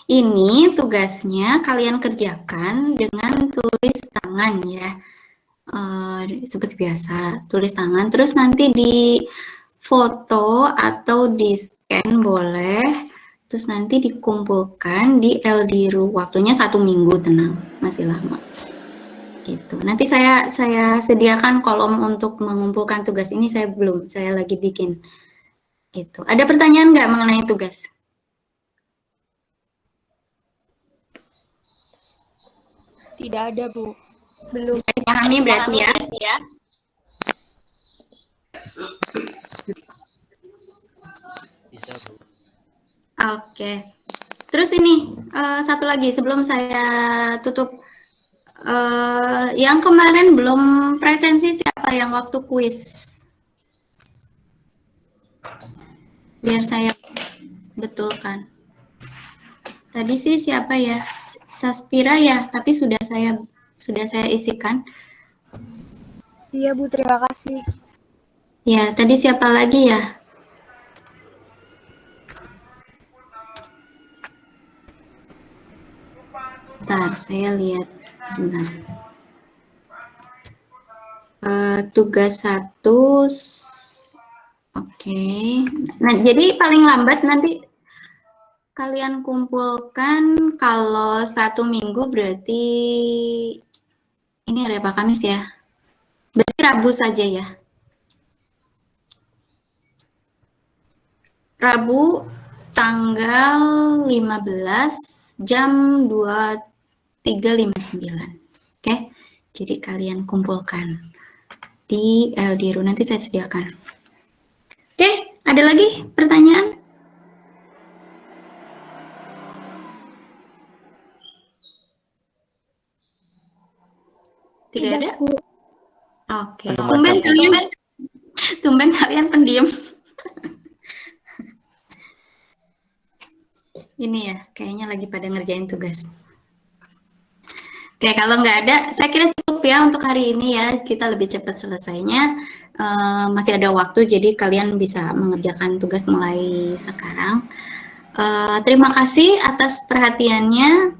Speaker 1: Ini tugasnya kalian kerjakan dengan tulis tangan ya. Seperti biasa, tulis tangan. Terus nanti di foto atau di scan boleh. Terus nanti dikumpulkan di LDRU. Waktunya 1 minggu, tenang, masih lama. Gitu. Nanti saya sediakan kolom untuk mengumpulkan tugas ini. Saya lagi bikin. Gitu. Ada pertanyaan nggak mengenai tugas?
Speaker 2: Tidak ada Bu. Belum.
Speaker 1: Bisa dipahami berarti ya?
Speaker 4: Bisa Bu.
Speaker 1: Oke. Terus ini satu lagi sebelum saya tutup. Yang kemarin belum presensi siapa yang waktu kuis? Biar saya betulkan. Tadi sih siapa ya? Saspira ya, tapi sudah saya isikan.
Speaker 2: Iya Bu, terima kasih.
Speaker 1: Ya, tadi siapa lagi ya? Bentar, saya lihat sebentar. Tugas 1. Oke. Nah, jadi paling lambat nanti kalian kumpulkan kalau 1 minggu berarti ini hari apa, Kamis ya? Berarti Rabu saja ya. Rabu tanggal 15 jam 23.59. Oke. Jadi kalian kumpulkan di LDRU, nanti saya sediakan. Oke, ada lagi pertanyaan? Tidak ada? Oke. Tumben kalian pendiam. Ini ya, kayaknya lagi pada ngerjain tugas. Oke, kalau nggak ada, saya kira cukup ya untuk hari ini ya. Kita lebih cepat selesainya. Masih ada waktu, jadi kalian bisa mengerjakan tugas mulai sekarang. Terima kasih atas perhatiannya.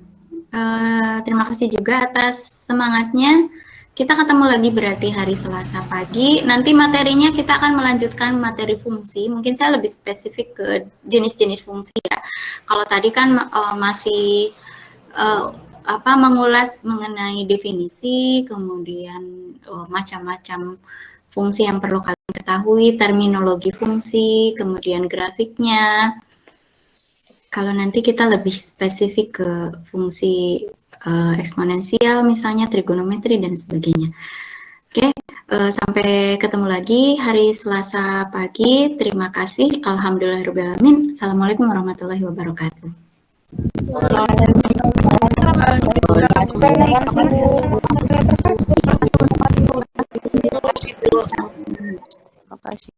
Speaker 1: Terima kasih juga atas semangatnya. Kita ketemu lagi berarti hari Selasa pagi. Nanti materinya kita akan melanjutkan materi fungsi. Mungkin saya lebih spesifik ke jenis-jenis fungsi ya. Kalau tadi kan masih mengulas mengenai definisi, kemudian macam-macam fungsi yang perlu kalian ketahui terminologi fungsi, kemudian grafiknya. Kalau nanti kita lebih spesifik ke fungsi eksponensial, misalnya trigonometri dan sebagainya. Oke, sampai ketemu lagi hari Selasa pagi. Terima kasih. Alhamdulillahirrahmanirrahim. Assalamualaikum warahmatullahi wabarakatuh.
Speaker 2: Waalaikumsalam warahmatullahi wabarakatuh.